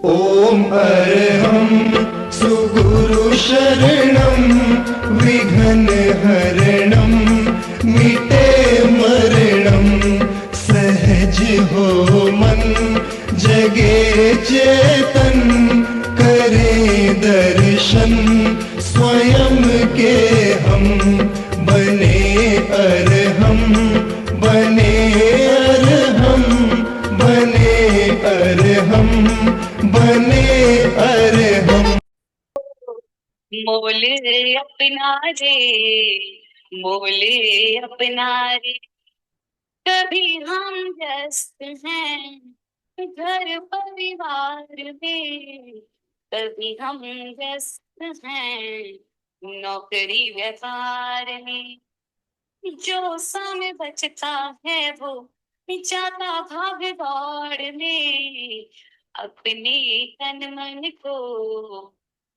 ॐ अर्हं सुगुरु शरणं विघ्नहरणं मिटे मरणं सहज हो मन जगे चेतन करे दर्शन स्वयं के हम बने अर्हम बने अर्हम बने अर्हम बने अर्हम। मोले अपना रे मोले अपना रे, कभी हम व्यस्त हैं घर परिवार में, कभी हम व्यस्त हैं नौकरी व्यापार में। जो समय बचता है वो जाता भाग दौड़ में, अपने तन मन को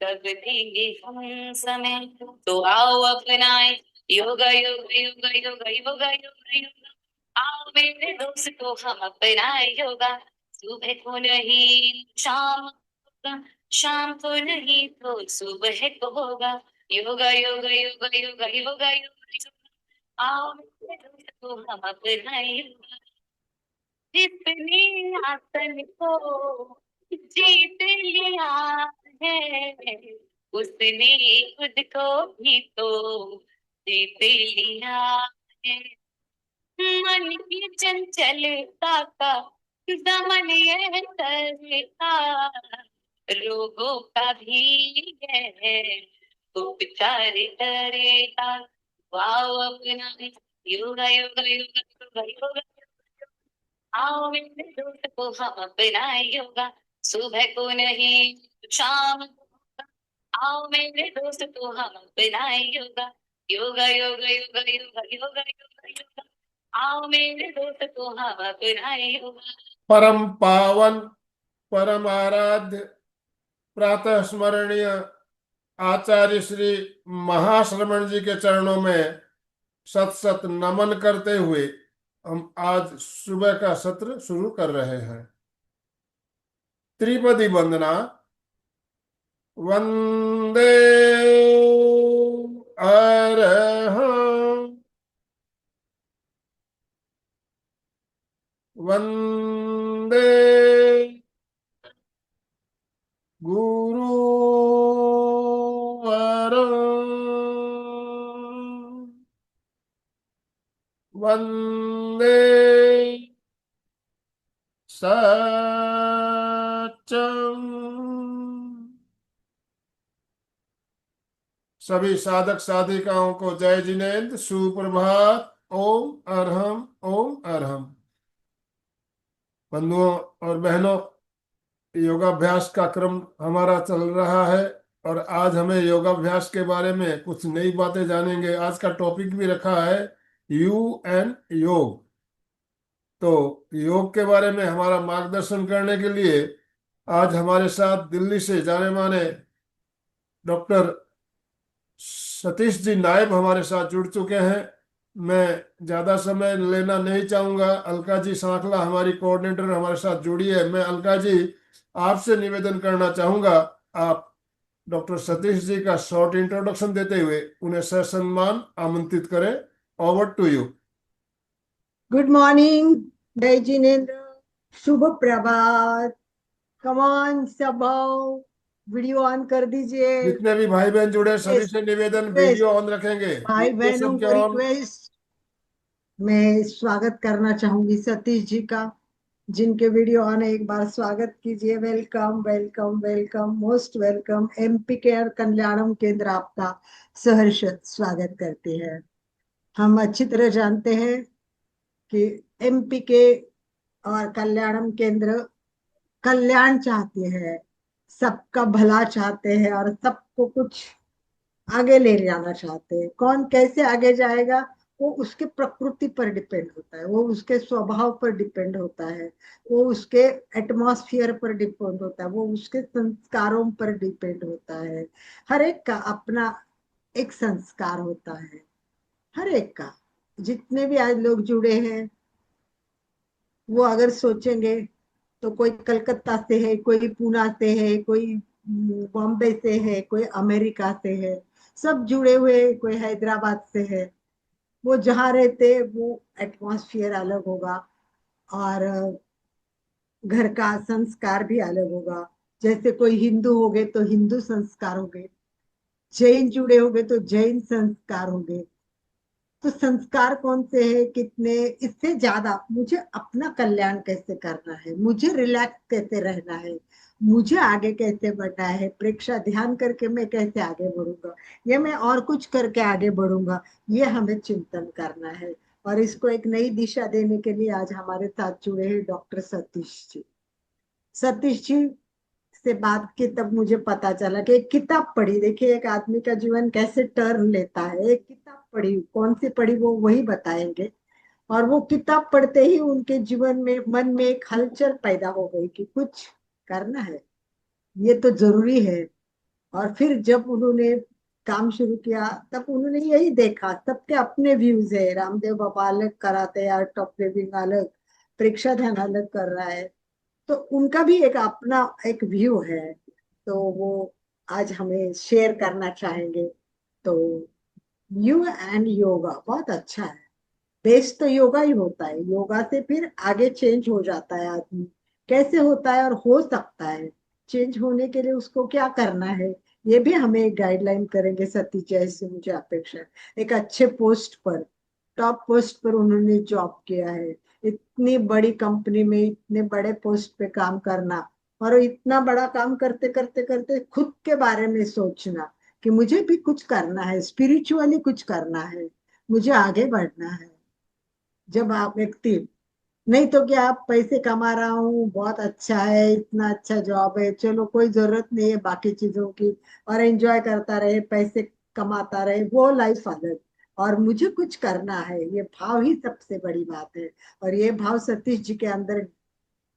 कब देंगे हम समय। तो आओ अपनाए योगा योगा योगा योगा योगा योगा योगा। आओ मेरे दोस्तों हम अपनाए योगा, सुबह को नहीं शाम होगा, शाम को नहीं तो सुबह को होगा। योगा योगा योगा योगा योगा योगा। आओ मेरे दोस्तों हम अपनाए योगा, जितने आसन को जीत लिया है उसने खुद को भी तो जीत लिया है। मन की चंचलता का दमन यह करता, रोगों का भी है उपचार करेगा। वाओ अपना योगा योगा योगा योगा योगा। आओ मेरे दोस्त को हम अपनाए योगा, सुबह को नहीं शाम को होगा। आओ मेरे दोस्त को हम अपनाए योगा, योगा योगा योगा योगा योगा योगा योगा। आओ मेरे दोस्त को हम अपनाए योगा। परम पावन परम आराध्य प्रातः स्मरणीय आचार्य श्री महाश्रमण जी के चरणों में सत सत नमन करते हुए हम आज सुबह का सत्र शुरू कर रहे हैं। त्रिपदी वंदना। वंदे अर्हं वंदे गुरुवरं वंदे सत्यम। सभी साधक साधिकाओं को जय जिनेन्द्र, सुप्रभात। ओम अर्हम ओम अर्हम। बंधुओं और बहनों, योगाभ्यास का क्रम हमारा चल रहा है और आज हमें योगाभ्यास के बारे में कुछ नई बातें जानेंगे। आज का टॉपिक भी रखा है यू एंड योग। तो योग के बारे में हमारा मार्गदर्शन करने के लिए आज हमारे साथ दिल्ली से जाने माने डॉक्टर सतीश जी नायब हमारे साथ जुड़ चुके हैं। मैं ज्यादा समय लेना नहीं चाहूंगा। अलका जी सांखला हमारी कोऑर्डिनेटर हमारे साथ जुड़ी है। मैं अलका जी आपसे निवेदन करना चाहूंगा, आप डॉक्टर सतीश जी का शॉर्ट इंट्रोडक्शन देते हुए उन्हें ससम्मान आमंत्रित करें। Over to you. Good morning, जय जिनेन्द्र, शुभ प्रभात। कमान सब वीडियो ऑन कर दीजिए। जितने भी भाई बहन जुड़े सभी से निवेदन, वीडियो ऑन रखेंगे। भाई बहनों को रिक्वेस्ट, मैं स्वागत करना चाहूंगी सतीश जी का, जिनके वीडियो ऑन है। एक बार स्वागत कीजिए। Welcome welcome welcome, most welcome. MP care Kalyanam Kendra आपका सहर्ष स्वागत करते हैं। हम अच्छी तरह जानते हैं कि एमपी के और कल्याणम केंद्र कल्याण चाहते हैं, सबका भला चाहते हैं और सबको कुछ आगे ले जाना चाहते हैं। कौन कैसे आगे जाएगा वो उसके प्रकृति पर डिपेंड होता है, वो उसके स्वभाव पर डिपेंड होता है, वो उसके एटमॉस्फेयर पर डिपेंड होता है, वो उसके संस्कारों पर डिपेंड होता है। हर एक का अपना एक संस्कार होता है, हर एक का। जितने भी आज लोग जुड़े हैं वो अगर सोचेंगे तो कोई कलकत्ता से है, कोई पूना से है, कोई बॉम्बे से है, कोई अमेरिका से है, सब जुड़े हुए, कोई हैदराबाद से है। वो जहाँ रहते वो एटमॉस्फेयर अलग होगा, और घर का संस्कार भी अलग होगा। जैसे कोई हिंदू हो गए तो हिंदू संस्कार हो गए, जैन जुड़े हो गए तो जैन संस्कार हो गए। तो संस्कार कौन से है, कितने, इससे ज्यादा मुझे अपना कल्याण कैसे करना है, मुझे रिलैक्स कैसे रहना है, मुझे आगे कैसे बढ़ना है, प्रेक्षा ध्यान करके मैं कैसे आगे बढ़ूंगा, या मैं और कुछ करके आगे बढ़ूंगा, ये हमें चिंतन करना है। और इसको एक नई दिशा देने के लिए आज हमारे साथ जुड़े हैं डॉक्टर सतीश जी। सतीश जी से बात की तब मुझे पता चला कि एक किताब पढ़ी, देखिए एक आदमी का जीवन कैसे टर्न लेता है। एक किताब पढ़ी, कौन सी पढ़ी वो वही बताएंगे। और वो किताब पढ़ते ही उनके जीवन में, मन में एक हलचल पैदा हो गई कि कुछ करना है, ये तो जरूरी है। और फिर जब उन्होंने काम शुरू किया तब उन्होंने यही देखा, सबके अपने व्यूज है, रामदेव बाबा अलग कराते हैं, आर्ट ऑफ लिविंग अलग, परीक्षा ध्यान अलग कर रहा है, तो उनका भी एक अपना एक व्यू है। तो वो आज हमें शेयर करना चाहेंगे। तो यू एंड योगा बहुत अच्छा है। बेस तो योगा ही होता है, योगा से फिर आगे चेंज हो जाता है आदमी। कैसे होता है और हो सकता है चेंज होने के लिए उसको क्या करना है, ये भी हमें एक गाइडलाइन करेंगे सतीश जैसे, से मुझे अपेक्षा है। एक अच्छे पोस्ट पर, टॉप पोस्ट पर उन्होंने जॉब किया है, इतनी बड़ी कंपनी में इतने बड़े पोस्ट पे काम करना, और इतना बड़ा काम करते करते करते खुद के बारे में सोचना कि मुझे भी कुछ करना है, स्पिरिचुअली कुछ करना है, मुझे आगे बढ़ना है। जब आप व्यक्ति, नहीं तो क्या आप पैसे कमा रहा हूँ बहुत अच्छा है, इतना अच्छा जॉब है, चलो कोई जरूरत नहीं है बाकी चीजों की, और एंजॉय करता रहे, पैसे कमाता रहे, वो लाइफ अलग। और मुझे कुछ करना है, ये भाव ही सबसे बड़ी बात है। और ये भाव सतीश जी के अंदर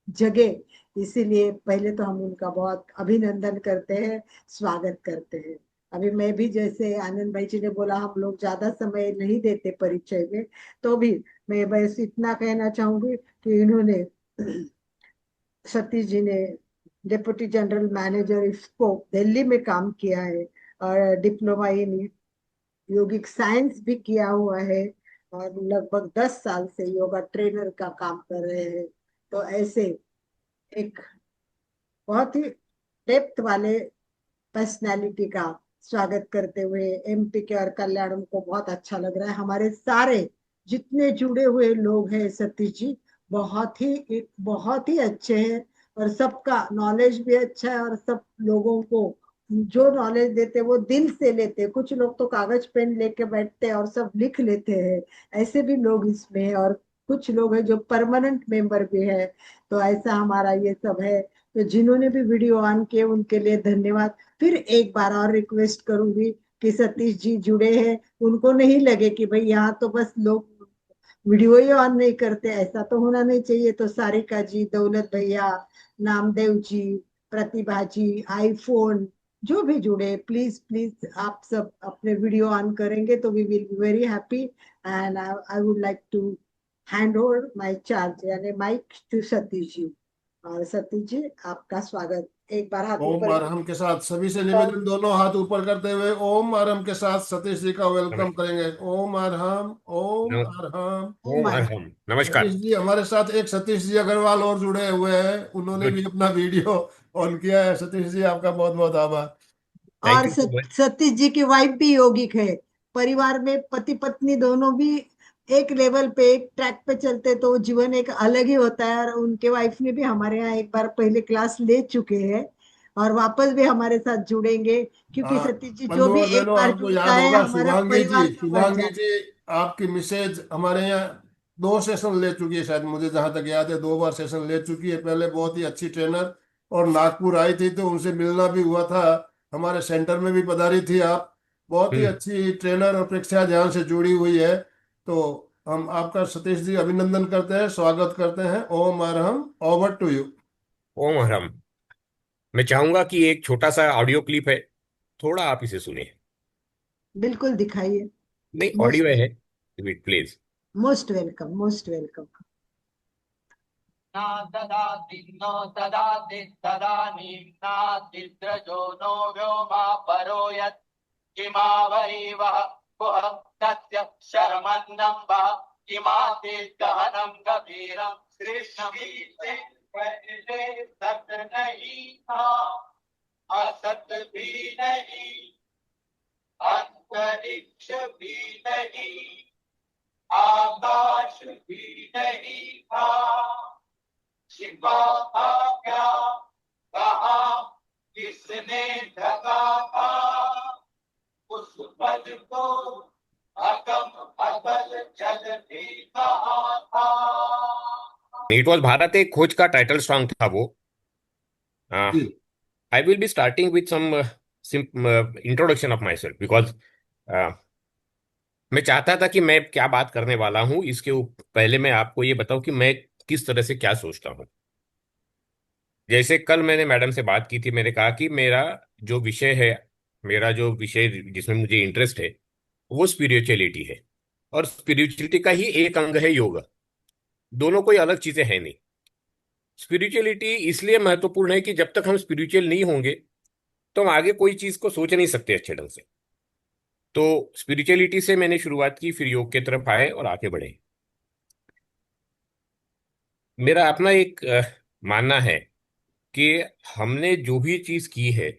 जगे, इसीलिए पहले तो हम उनका बहुत अभिनंदन करते हैं, स्वागत करते हैं। अभी मैं भी, जैसे आनंद भाई जी ने बोला, हम लोग ज्यादा समय नहीं देते परिचय में, तो भी मैं बस इतना कहना चाहूंगी कि इन्होंने, सतीश जी ने डिप्टी जनरल मैनेजर इसको दिल्ली में काम किया है, और डिप्लोमा इन योगिक साइंस भी किया हुआ है, और लगभग 10 साल से योगा ट्रेनर का काम कर रहे हैं। तो ऐसे एक बहुत ही डेप्थ वाले पर्सनालिटी का स्वागत करते हुए एमपी के और कल्याणम को बहुत अच्छा लग रहा है। हमारे सारे जितने जुड़े हुए लोग हैं सतीश जी, बहुत ही अच्छे हैं, और सबका नॉलेज भी अच्छा है, और सब लोगों को जो नॉलेज देते वो दिल से लेते। कुछ लोग तो कागज पेन लेके बैठते हैं और सब लिख लेते हैं, ऐसे भी लोग इसमें हैं, और कुछ लोग हैं जो परमानेंट मेंबर भी है। तो ऐसा हमारा ये सब है। तो जिन्होंने भी वीडियो ऑन किए उनके लिए धन्यवाद। फिर एक बार और रिक्वेस्ट करूंगी कि सतीश जी जुड़े हैं, उनको नहीं लगे कि भाई यहाँ तो बस लोग वीडियो ही ऑन नहीं करते, ऐसा तो होना नहीं चाहिए। तो सारिका जी, दौलत भैया, नामदेव जी, प्रतिभा जी, आईफोन, जो भी जुड़े, प्लीज प्लीज आप सब अपने वीडियो ऑन करेंगे तो we will be very happy. And I would like to hand over my charge यानी माइक टू सतीश जी। और सतीश जी आपका स्वागत, एक बार हाथ ओम ऊपर अरहम के साथ सभी से निवेदन, दोनों हाथ ऊपर करते हुए ओम अरहम के साथ सतीश जी का वेलकम नमस्कार। करेंगे। ओम अरहम, ओम अरहम। ओम ओम। अरहम। नमस्कार। सतीश जी हमारे साथ एक सतीश जी अग्रवाल और जुड़े हुए हैं, उन्होंने गुड। भी अपना वीडियो ऑन किया है। सतीश जी आपका बहुत बहुत आभार। थैंक और you so much. Satish ji की वाइफ भी योगिक है। परिवार में पति पत्नी दोनों भी एक लेवल पे, एक ट्रैक पे चलते तो जीवन एक अलग ही होता है। और उनके वाइफ ने भी हमारे यहाँ एक बार पहले क्लास ले चुके हैं, और वापस भी हमारे साथ जुड़ेंगे, क्योंकि हाँ, सतीश जी जो बंधु भी और एक बहनों, बार आपको जुड़ता याद है होगा हमारा शुभांगी जी, परिवार का बढ़ शुभांगी जाता जी आपकी मिसेज हमारे यहाँ 2 सेशन ले चुकी है, शायद मुझे जहां तक याद है 2 बार सेशन ले चुकी है। पहले बहुत ही अच्छी ट्रेनर, और नागपुर आई थी तो उनसे मिलना भी हुआ था, हमारे सेंटर में भी पधारी थी आप। बहुत ही हम्म। अच्छी ट्रेनर और प्रेक्षा ध्यान से जुड़ी हुई है। तो हम आपका सतीश जी अभिनंदन करते हैं, स्वागत करते हैं। ओम अरहम, ओवर टू यू। ओम अरहम। मैं चाहूंगा कि एक छोटा सा ऑडियो क्लिप है, थोड़ा आप इसे सुनिए। बिल्कुल दिखाइए। नहीं, ऑडियो मोस्ट है। Please. Most welcome, most welcome. न ददाति नो ददाति तदानीं नास्तिद्रजो नो व्योमा परो यत् किमावै वः कुह तस्य शर्मन्नं वः किमाति गहनं गभीरं कृष्णगीते पहले सत नहीं था असत भी नहीं अंतरिक्ष भी नहीं आकाश भी नहीं था छिपा था क्या कहा किसने ढका था उस पद को अगम अगल जल भी कहा था। इट वॉज भारत एक खोज का टाइटल सॉन्ग था वो। जी I will be starting with some introduction of myself because मैं चाहता था कि मैं क्या बात करने वाला हूं इसके पहले मैं आपको ये बताऊं कि मैं किस तरह से क्या सोचता हूं। जैसे कल मैंने मैडम से बात की थी, मैंने कहा कि जो विषय है मेरा जो विषय जिसमें मुझे इंटरेस्ट है वो स्पिरिचुअलिटी है, और स्पिरिचुअलिटी का ही एक अंग है योग। दोनों कोई अलग चीजें हैं नहीं। स्पिरिचुअलिटी इसलिए महत्वपूर्ण है कि जब तक हम स्पिरिचुअल नहीं होंगे तो हम आगे कोई चीज को सोच नहीं सकते अच्छे ढंग से। तो स्पिरिचुअलिटी से मैंने शुरुआत की, फिर योग की तरफ आए और आगे बढ़े। मेरा अपना एक मानना है कि हमने जो भी चीज की है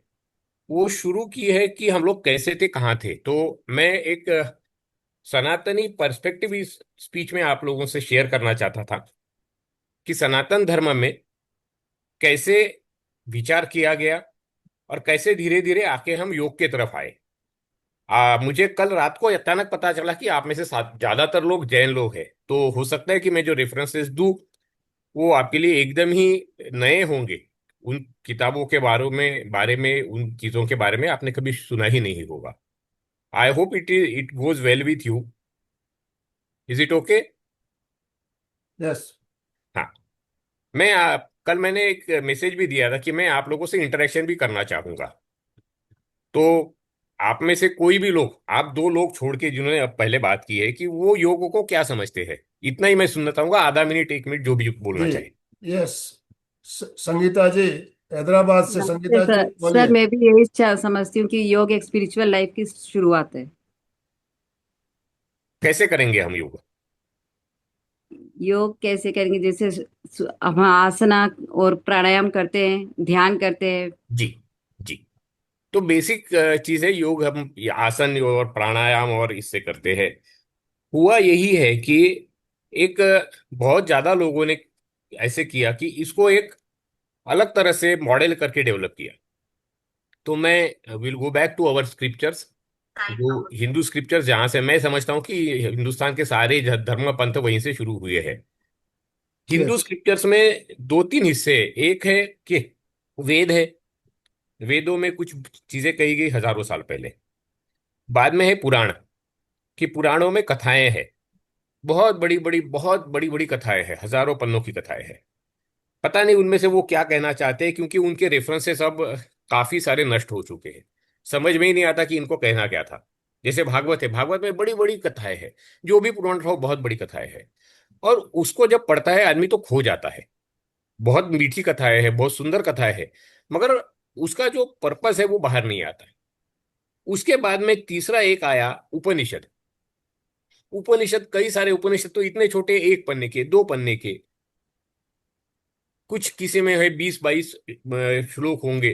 वो शुरू की है कि हम लोग कैसे थे, कहाँ थे। तो मैं एक सनातनी पर्सपेक्टिव इस स्पीच में आप लोगों से शेयर करना चाहता था कि सनातन धर्म में कैसे विचार किया गया और कैसे धीरे धीरे आके हम योग के तरफ आए। मुझे कल रात को अचानक पता चला कि आप में से ज्यादातर लोग जैन लोग हैं, तो हो सकता है कि मैं जो रेफरेंसेस दूं वो आपके लिए एकदम ही नए होंगे। उन किताबों के बारे में उन चीजों के बारे में आपने कभी सुना ही नहीं होगा। I hope it goes well with you. Is it okay? Yes हाँ। कल मैंने एक मैसेज भी दिया था कि मैं आप लोगों से इंटरेक्शन भी करना चाहूंगा। तो आप में से कोई भी लोग, आप दो लोग छोड़ के जिन्होंने अब पहले बात की है, कि वो योग को क्या समझते हैं, इतना ही मैं सुनना चाहूंगा। आधा मिनट, एक मिनट, जो भी बोलना जी चाहे। यस संगीता जी, हैदराबाद से नमस्ते संगीता जी सर। बोलिए। मैं भी यही समझती हूँ कि योग एक स्पिरिचुअल लाइफ की शुरुआत है। कैसे करेंगे हम योग? योग कैसे करेंगे? जैसे हम आसना और प्राणायाम करते हैं, ध्यान करते हैं। जी जी। तो बेसिक चीज है योग। हम ये आसन और प्राणायाम और इससे करते हैं। हुआ यही है कि एक बहुत ज्यादा लोगों ने ऐसे किया कि इसको एक अलग तरह से मॉडल करके डेवलप किया। तो मैं will go back to our scriptures, जो हिंदू स्क्रिप्चर्स, जहां से मैं समझता हूँ कि हिंदुस्तान के सारे धर्म पंथ वहीं से शुरू हुए हैं। हिंदू यस स्क्रिप्चर्स में दो तीन हिस्से हैं। एक है कि वेद है, वेदों में कुछ चीजें कही गई हजारों साल पहले। बाद में है पुराण, कि पुराणों में कथाएं हैं, बहुत बड़ी बड़ी कथाएं हैं, हजारों पन्नों की कथाएं हैं। पता नहीं उनमें से वो क्या कहना चाहते हैं, क्योंकि उनके रेफरेंसेस अब काफी सारे नष्ट हो चुके हैं। समझ में ही नहीं आता कि इनको कहना क्या था। जैसे भागवत है, भागवत में बड़ी बड़ी कथाएं हैं, जो भी पुराण रहो बहुत बड़ी कथाएं हैं, और उसको जब पढ़ता है आदमी तो खो जाता है। बहुत मीठी कथाएं है, बहुत सुंदर कथाएं है, मगर उसका जो पर्पस है वो बाहर नहीं आता है। उसके बाद में तीसरा एक आया उपनिषद। उपनिषद, कई सारे उपनिषद तो इतने छोटे, एक पन्ने के, दो पन्ने के, कुछ किसी में है 20-22 श्लोक होंगे,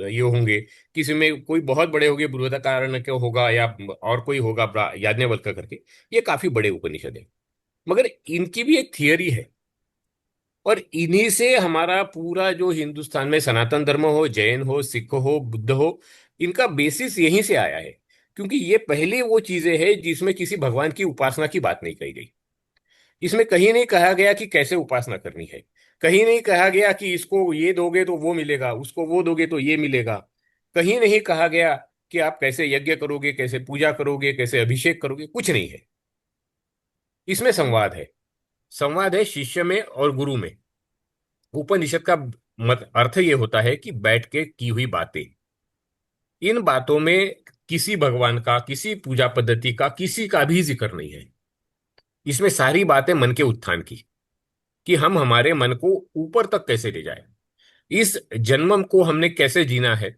ये होंगे। किसी में कोई बहुत बड़े होंगे, बृहदारण्यक के होगा, या और कोई होगा याज्ञवल्क्य करके। ये काफी बड़े उपनिषद है, मगर इनकी भी एक थियरी है। और इन्हीं से हमारा पूरा जो हिंदुस्तान में सनातन धर्म हो, जैन हो, सिख हो, बुद्ध हो, इनका बेसिस यहीं से आया है। क्योंकि ये पहले वो चीजें हैं जिसमें किसी भगवान की उपासना की बात नहीं कही गई। इसमें कहीं नहीं कहा गया कि कैसे उपासना करनी है। कहीं नहीं कहा गया कि इसको ये दोगे तो वो मिलेगा, उसको वो दोगे तो ये मिलेगा। कहीं नहीं कहा गया कि आप कैसे यज्ञ करोगे, कैसे पूजा करोगे, कैसे अभिषेक करोगे, कुछ नहीं है। इसमें संवाद है। संवाद है शिष्य में और गुरु में। उपनिषद का मत अर्थ ये होता है कि बैठ के की हुई बातें, इन बातों में किसी भगवान का, किसी पूजा पद्धति का, किसी का भी जिक्र नहीं है। इसमें सारी बातें मन के उत्थान की। कि हम हमारे मन को ऊपर तक कैसे ले जाए, इस जन्म को हमने कैसे जीना है।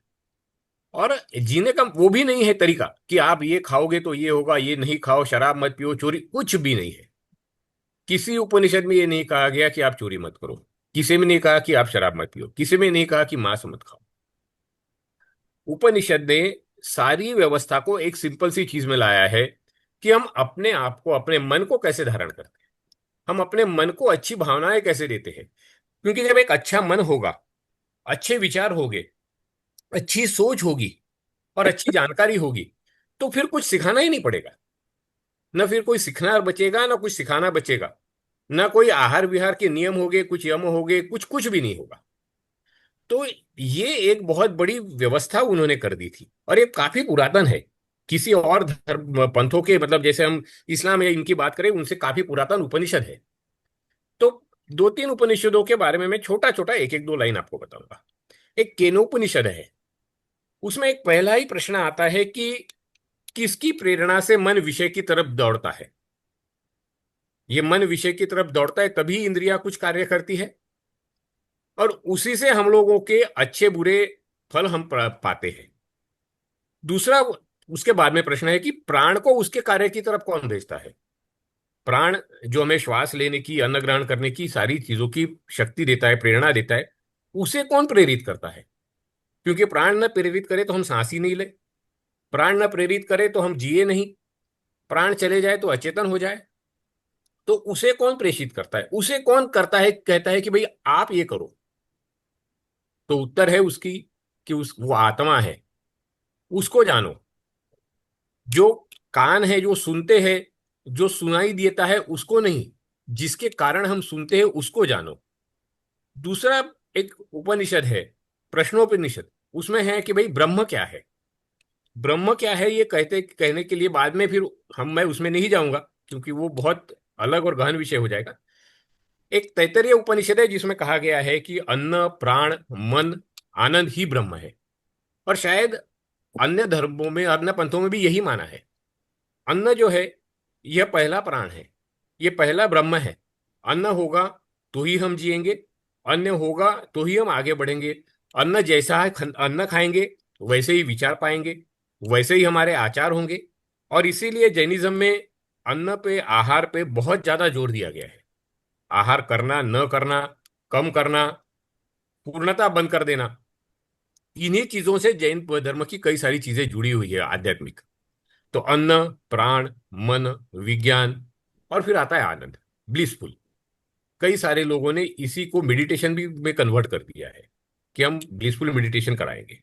और जीने का वो भी नहीं है तरीका कि आप ये खाओगे तो ये होगा, ये नहीं खाओ, शराब मत पियो, चोरी, कुछ भी नहीं है। किसी उपनिषद में ये नहीं कहा गया कि आप चोरी मत करो, किसी में नहीं कहा कि आप शराब मत पियो, किसी में नहीं कहा कि मांस मत खाओ। उपनिषद ने सारी व्यवस्था को एक सिंपल सी चीज में लाया है कि हम अपने आप को, अपने मन को कैसे धारण करते हैं, हम अपने मन को अच्छी भावनाएं कैसे देते हैं। क्योंकि जब एक अच्छा मन होगा, अच्छे विचार होंगे, अच्छी सोच होगी और अच्छी जानकारी होगी, तो फिर कुछ सिखाना ही नहीं पड़ेगा। न फिर कोई सीखना बचेगा, ना कुछ सिखाना बचेगा, ना कोई आहार विहार के नियम होंगे, कुछ यम होंगे, कुछ कुछ भी नहीं होगा। तो ये एक बहुत बड़ी व्यवस्था उन्होंने कर दी थी, और ये काफी पुरातन है। किसी और धर्म पंथों के, मतलब जैसे हम इस्लाम या इनकी बात करें, उनसे काफी पुरातन उपनिषद है। तो दो तीन उपनिषदों के बारे में मैं छोटा छोटा एक एक दो लाइन आपको बताऊंगा। एक केनोपनिषद है, उसमें एक पहला ही प्रश्न आता है कि किसकी प्रेरणा से मन विषय की तरफ दौड़ता है। ये मन विषय की तरफ दौड़ता है तभी इंद्रियां कुछ कार्य करती है, और उसी से हम लोगों के अच्छे बुरे फल हम पाते हैं। दूसरा, उसके बाद में प्रश्न है कि प्राण को उसके कार्य की तरफ कौन भेजता है। प्राण जो हमें श्वास लेने की, अन्न ग्रहण करने की, सारी चीजों की शक्ति देता है, प्रेरणा देता है, उसे कौन प्रेरित करता है। क्योंकि प्राण न प्रेरित करे तो हम सांस ही नहीं ले, प्राण न प्रेरित करे तो हम जिए नहीं, प्राण चले जाए तो अचेतन हो जाए। तो उसे कौन प्रेषित करता है, उसे कौन करता है, कहता है कि भाई आप ये करो। तो उत्तर है उसकी कि वो आत्मा है, उसको जानो। जो कान है जो सुनते हैं, जो सुनाई देता है उसको नहीं, जिसके कारण हम सुनते हैं उसको जानो। दूसरा एक उपनिषद है, प्रश्नोपनिषद, उसमें है कि भाई ब्रह्म क्या है। ब्रह्म क्या है ये कहने के लिए बाद में फिर मैं उसमें नहीं जाऊंगा, क्योंकि वो बहुत अलग और गहन विषय हो जाएगा। एक तैत्तरीय उपनिषद है जिसमें कहा गया है कि अन्न, प्राण, मन, आनंद ही ब्रह्म है। और शायद अन्य धर्मों में, अन्य पंथों में भी यही माना है। अन्न जो है यह पहला प्राण है, यह पहला ब्रह्म है। अन्न होगा तो ही हम जिएंगे, अन्न होगा तो ही हम आगे बढ़ेंगे। अन्न जैसा है, अन्न खाएंगे वैसे ही विचार पाएंगे, वैसे ही हमारे आचार होंगे। और इसीलिए जैनिज्म में अन्न पे, आहार पे बहुत ज्यादा जोर दिया गया है। आहार करना, न करना, कम करना, पूर्णता बंद कर देना, इन्हीं चीजों से जैन धर्म की कई सारी चीजें जुड़ी हुई है, आध्यात्मिक। तो अन्न, प्राण, मन, विज्ञान, और फिर आता है आनंद, ब्लिसफुल। कई सारे लोगों ने इसी को मेडिटेशन भी में कन्वर्ट कर दिया है कि हम ब्लिसफुल मेडिटेशन कराएंगे।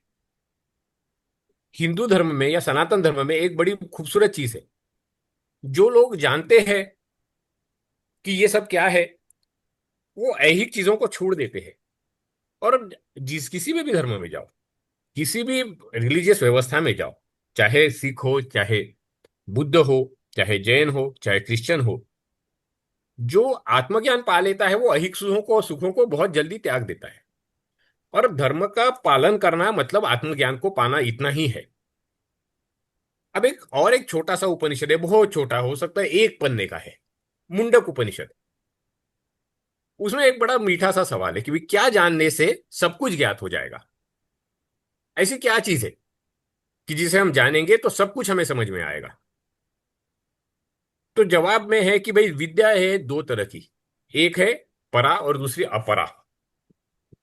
हिंदू धर्म में या सनातन धर्म में एक बड़ी खूबसूरत चीज है, जो लोग जानते हैं कि ये सब क्या है, वो ऐहिक चीजों को छोड़ देते हैं। और जिस किसी में भी धर्म में जाओ, किसी भी रिलीजियस व्यवस्था में जाओ, चाहे सिख हो, चाहे बुद्ध हो, चाहे जैन हो, चाहे क्रिश्चियन हो, जो आत्मज्ञान पा लेता है वो अहिक सुखों को बहुत जल्दी त्याग देता है। और धर्म का पालन करना मतलब आत्मज्ञान को पाना, इतना ही है। अब एक छोटा सा उपनिषद है, बहुत छोटा, हो सकता है एक पन्ने का है, मुंडक उपनिषद। उसमें एक बड़ा मीठा सा सवाल है कि भाई क्या जानने से सब कुछ ज्ञात हो जाएगा। ऐसी क्या चीज है कि जिसे हम जानेंगे तो सब कुछ हमें समझ में आएगा। तो जवाब में है कि भाई विद्या है दो तरह की, एक है परा और दूसरी अपरा।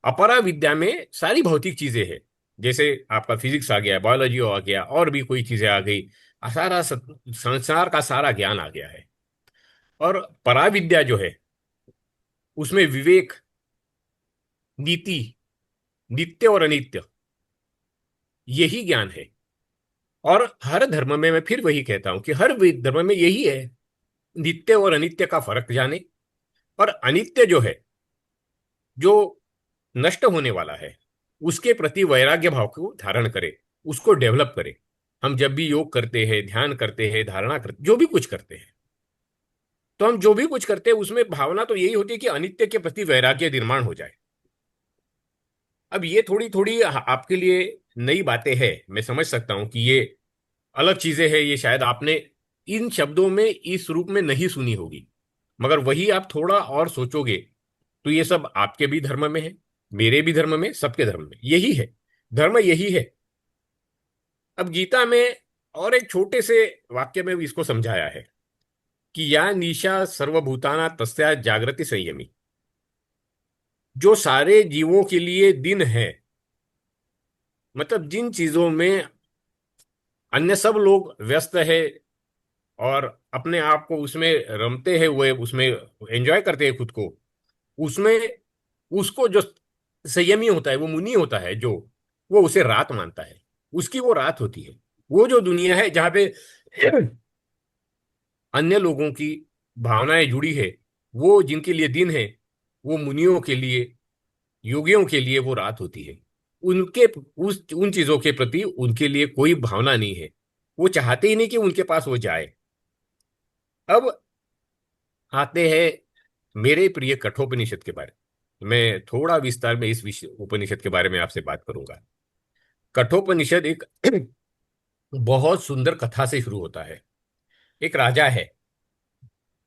अपरा विद्या में सारी भौतिक चीजें हैं, जैसे आपका फिजिक्स आ गया, बायोलॉजी आ गया, और भी कोई चीजें आ गई, सारा संसार का सारा ज्ञान आ गया है। और परा विद्या जो है उसमें विवेक, नीति, नित्य और अनित्य, यही ज्ञान है। और हर धर्म में, मैं फिर वही कहता हूं कि हर धर्म में यही है, नित्य और अनित्य का फर्क जाने। और अनित्य जो है, जो नष्ट होने वाला है, उसके प्रति वैराग्य भाव को धारण करे, उसको डेवलप करे। हम जब भी योग करते हैं, ध्यान करते हैं, धारणा करते, जो भी कुछ करते हैं, तो हम जो भी कुछ करते हैं उसमें भावना तो यही होती है कि अनित्य के प्रति वैराग्य निर्माण हो जाए। अब ये थोड़ी थोड़ी आपके लिए नई बातें हैं, मैं समझ सकता हूं कि ये अलग चीजें हैं, ये शायद आपने इन शब्दों में, इस रूप में नहीं सुनी होगी। मगर वही आप थोड़ा और सोचोगे तो ये सब आपके भी धर्म में है, मेरे भी धर्म में, सबके धर्म में यही है। धर्म यही है। अब गीता में और एक छोटे से वाक्य में भी इसको समझाया है कि या निशा सर्वभूताना तस्या जागृति संयमी। जो सारे जीवों के लिए दिन है, मतलब जिन चीजों में अन्य सब लोग व्यस्त है और अपने आप को उसमें रमते हैं, हुए उसमें एंजॉय करते हैं खुद को, उसमें उसको जो संयमी होता है, वो मुनि होता है, जो वो उसे रात मानता है, उसकी वो रात होती है। वो जो दुनिया है जहां पे अन्य लोगों की भावनाएं जुड़ी है, वो जिनके लिए दिन है, वो मुनियों के लिए, योगियों के लिए वो रात होती है। उनके उस उन चीजों के प्रति उनके लिए कोई भावना नहीं है। वो चाहते ही नहीं कि उनके पास वो जाए। अब आते हैं मेरे प्रिय कठोपनिषद के बारे में। मैं थोड़ा विस्तार में इस विषय उपनिषद के बारे में आपसे बात करूंगा। कठोपनिषद एक बहुत सुंदर कथा से शुरू होता है। एक राजा है।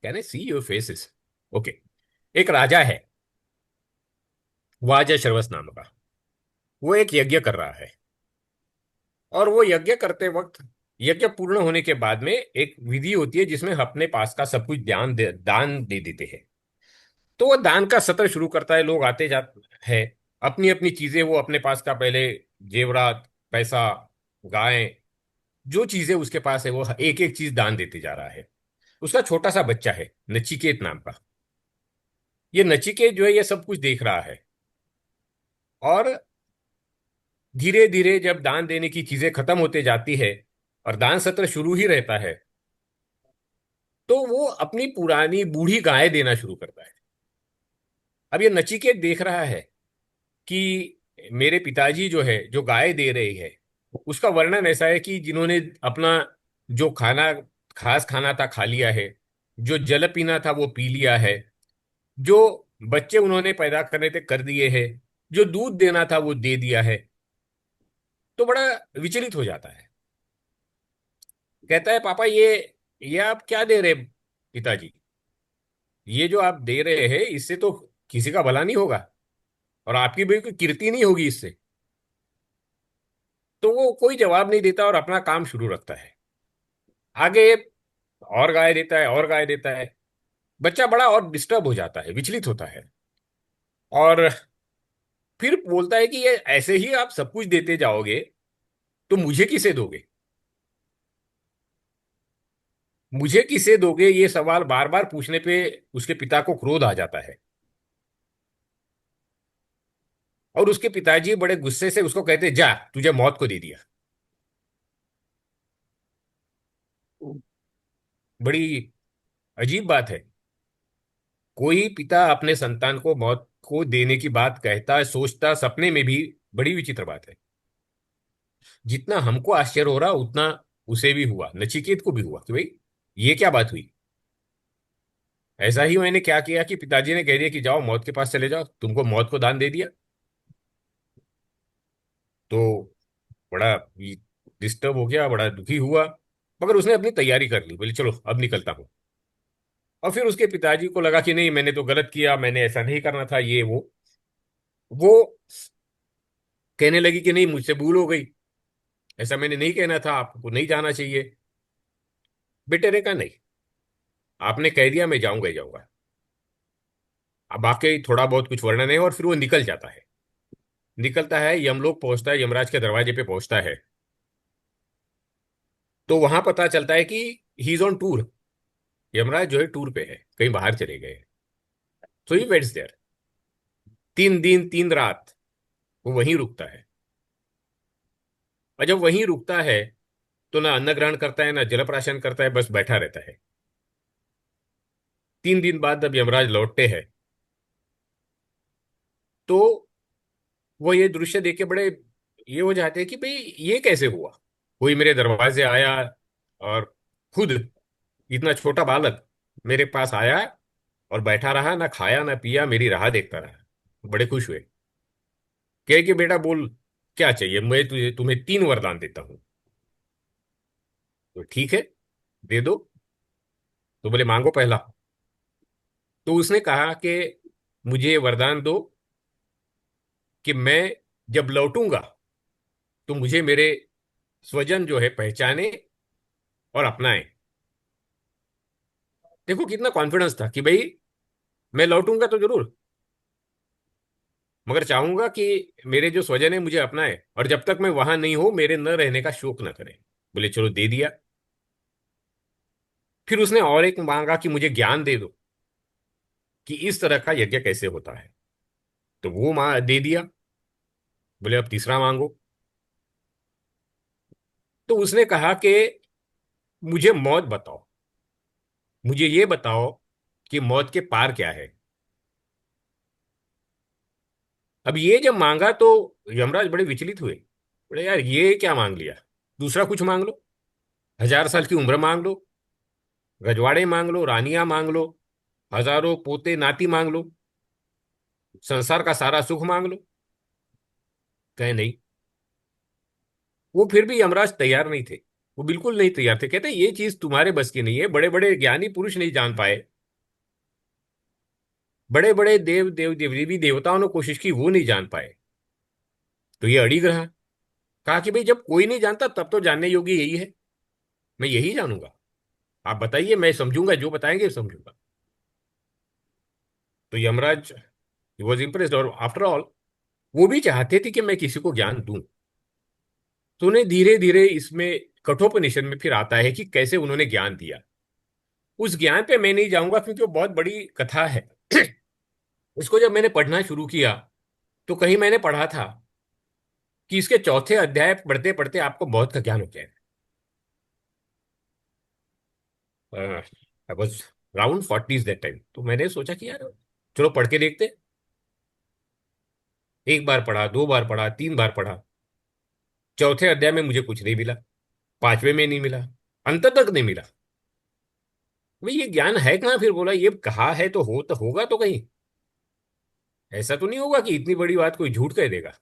Can I see your faces? Okay. एक राजा है, वाजा श्रवस नाम का। वो एक यज्ञ कर रहा है, और वो यज्ञ करते वक्त, यज्ञ पूर्ण होने के बाद में एक विधि होती है जिसमें अपने पास का सब कुछ दान दे देते हैं। तो वो दान का सत्र शुरू करता है। लोग आते जाते हैं, अपनी अपनी चीजें वो अपने पास का पहले, जेवरात, पैसा, गाय, जो चीजें उसके पास है वो एक एक चीज दान देते जा रहा है। उसका छोटा सा बच्चा है, नचिकेत नाम का। ये नचिकेत जो है ये सब कुछ देख रहा है, और धीरे धीरे जब दान देने की चीजें खत्म होते जाती है और दान सत्र शुरू ही रहता है, तो वो अपनी पुरानी बूढ़ी गाय देना शुरू करता है। अब ये नचिकेत देख रहा है कि मेरे पिताजी जो है, जो गाय दे रही है, उसका वर्णन ऐसा है कि जिन्होंने अपना जो खाना, खास खाना था खा लिया है, जो जल पीना था वो पी लिया है, जो बच्चे उन्होंने पैदा करने थे कर दिए हैं, जो दूध देना था वो दे दिया है। तो बड़ा विचलित हो जाता है। कहता है, पापा ये आप क्या दे रहे पिताजी? ये जो आप दे रहे हैं इससे तो किसी का भला नहीं होगा, और आपकी भी कोई कीर्ति नहीं होगी इससे। तो वो कोई जवाब नहीं देता और अपना काम शुरू रखता है। आगे और गाय देता है, और गाय देता है। बच्चा बड़ा और डिस्टर्ब हो जाता है, विचलित होता है, और फिर बोलता है कि ये ऐसे ही आप सब कुछ देते जाओगे तो मुझे किसे दोगे? मुझे किसे दोगे, ये सवाल बार बार पूछने पे उसके पिता को क्रोध आ जाता है। और उसके पिताजी बड़े गुस्से से उसको कहते, जा, तुझे मौत को दे दिया। बड़ी अजीब बात है। कोई पिता अपने संतान को मौत को देने की बात कहता है, सोचता सपने में भी, बड़ी विचित्र बात है। जितना हमको आश्चर्य हो रहा उतना उसे भी हुआ, नचिकेत को भी हुआ कि भाई ये क्या बात हुई। ऐसा ही मैंने क्या किया कि पिताजी ने कह दिया कि जाओ मौत के पास चले जाओ, तुमको मौत को दान दे दिया। तो बड़ा डिस्टर्ब हो गया, बड़ा दुखी हुआ, मगर उसने अपनी तैयारी कर ली, बोले चलो अब निकलता हूं। और फिर उसके पिताजी को लगा कि नहीं, मैंने तो गलत किया, मैंने ऐसा नहीं करना था, ये वो कहने लगी कि नहीं, मुझसे भूल हो गई, ऐसा मैंने नहीं कहना था, आपको नहीं जाना चाहिए। बेटे ने कहा नहीं, आपने कह दिया, मैं जाऊंगा ही जाऊंगा। अब वाकई थोड़ा बहुत कुछ वर्णन है, और फिर वो निकल जाता है। निकलता है, यमलोक पहुंचता है, यमराज के दरवाजे पे पहुंचता है। तो वहां पता चलता है कि he is on tour. Yamraj जो है टूर पे है, कहीं बाहर चले गए। सो ही वेट्स देयर। 3 दिन 3 रात वो वहीं रुकता है। और जब वहीं रुकता है तो ना अन्न ग्रहण करता है, ना जलप्राशन करता है, बस बैठा रहता है। 3 दिन बाद जब यमराज लौटते हैं, तो वो ये दृश्य देख के बड़े ये हो जाते हैं कि भाई ये कैसे हुआ? कोई मेरे दरवाजे आया, और खुद इतना छोटा बालक मेरे पास आया और बैठा रहा, ना खाया ना पिया, मेरी राह देखता रहा। बड़े खुश हुए। कहे कि बेटा बोल, क्या चाहिए, मैं तुझे तुम्हें 3 वरदान देता हूं। तो ठीक है, दे दो। तो बोले मांगो पहला। तो उसने कहा कि मुझे ये वरदान दो कि मैं जब लौटूंगा तो मुझे मेरे स्वजन जो है पहचाने और अपनाएं। देखो कितना कॉन्फिडेंस था कि भाई मैं लौटूंगा तो जरूर, मगर चाहूंगा कि मेरे जो स्वजन है मुझे अपनाए, और जब तक मैं वहां नहीं हूं मेरे न रहने का शोक न करें। बोले चलो दे दिया। फिर उसने और एक मांगा कि मुझे ज्ञान दे दो कि इस तरह का यज्ञ कैसे होता है। तो वो मां दे दिया। बोले अब तीसरा मांगो। तो उसने कहा कि मुझे मौत बताओ, मुझे ये बताओ कि मौत के पार क्या है। अब ये जब मांगा तो यमराज बड़े विचलित हुए। बोले यार ये क्या मांग लिया, दूसरा कुछ मांग लो, 1000 साल की उम्र मांग लो, रजवाड़े मांग लो, रानियां मांग लो, हजारों पोते नाती मांग लो, संसार का सारा सुख मांग लो। कहे नहीं। वो फिर भी यमराज तैयार नहीं थे। वो बिल्कुल नहीं तैयार थे। कहते ये चीज तुम्हारे बस की नहीं है, बड़े बड़े ज्ञानी पुरुष नहीं जान पाए, बड़े बड़े देवी देवताओं ने कोशिश की वो नहीं जान पाए, तो ये अड़िग रहा। कहा कि भाई जब कोई नहीं जानता तब तो जानने योग्य यही है, मैं यही जानूंगा। आप बताइए, मैं समझूंगा, जो बताएंगे समझूंगा। तो यमराज वॉज इम्प्रेस्ड, और आफ्टर ऑल वो भी चाहते थे कि मैं किसी को ज्ञान दूं। तो उन्हें धीरे धीरे इसमें कठोपनिषद में फिर आता है कि कैसे उन्होंने ज्ञान दिया। उस ज्ञान पे मैं नहीं जाऊंगा क्योंकि वो बहुत बड़ी कथा है। उसको जब मैंने पढ़ना शुरू किया तो कहीं मैंने पढ़ा था कि इसके चौथे अध्याय पढ़ते पढ़ते आपको बहुत का ज्ञान हो जाएगा। I was round 40 that time. तो मैंने सोचा कि यार चलो पढ़ के देखते। एक बार पढ़ा, 2 बार पढ़ा, 3 बार पढ़ा। चौथे अध्याय में मुझे कुछ नहीं मिला, पांचवे में नहीं मिला, अंत तक नहीं मिला। भाई ये ज्ञान है कहाँ? फिर बोला ये कहा है तो होगा तो कहीं। ऐसा तो नहीं होगा कि इतनी बड़ी बात कोई झूठ कह देगा।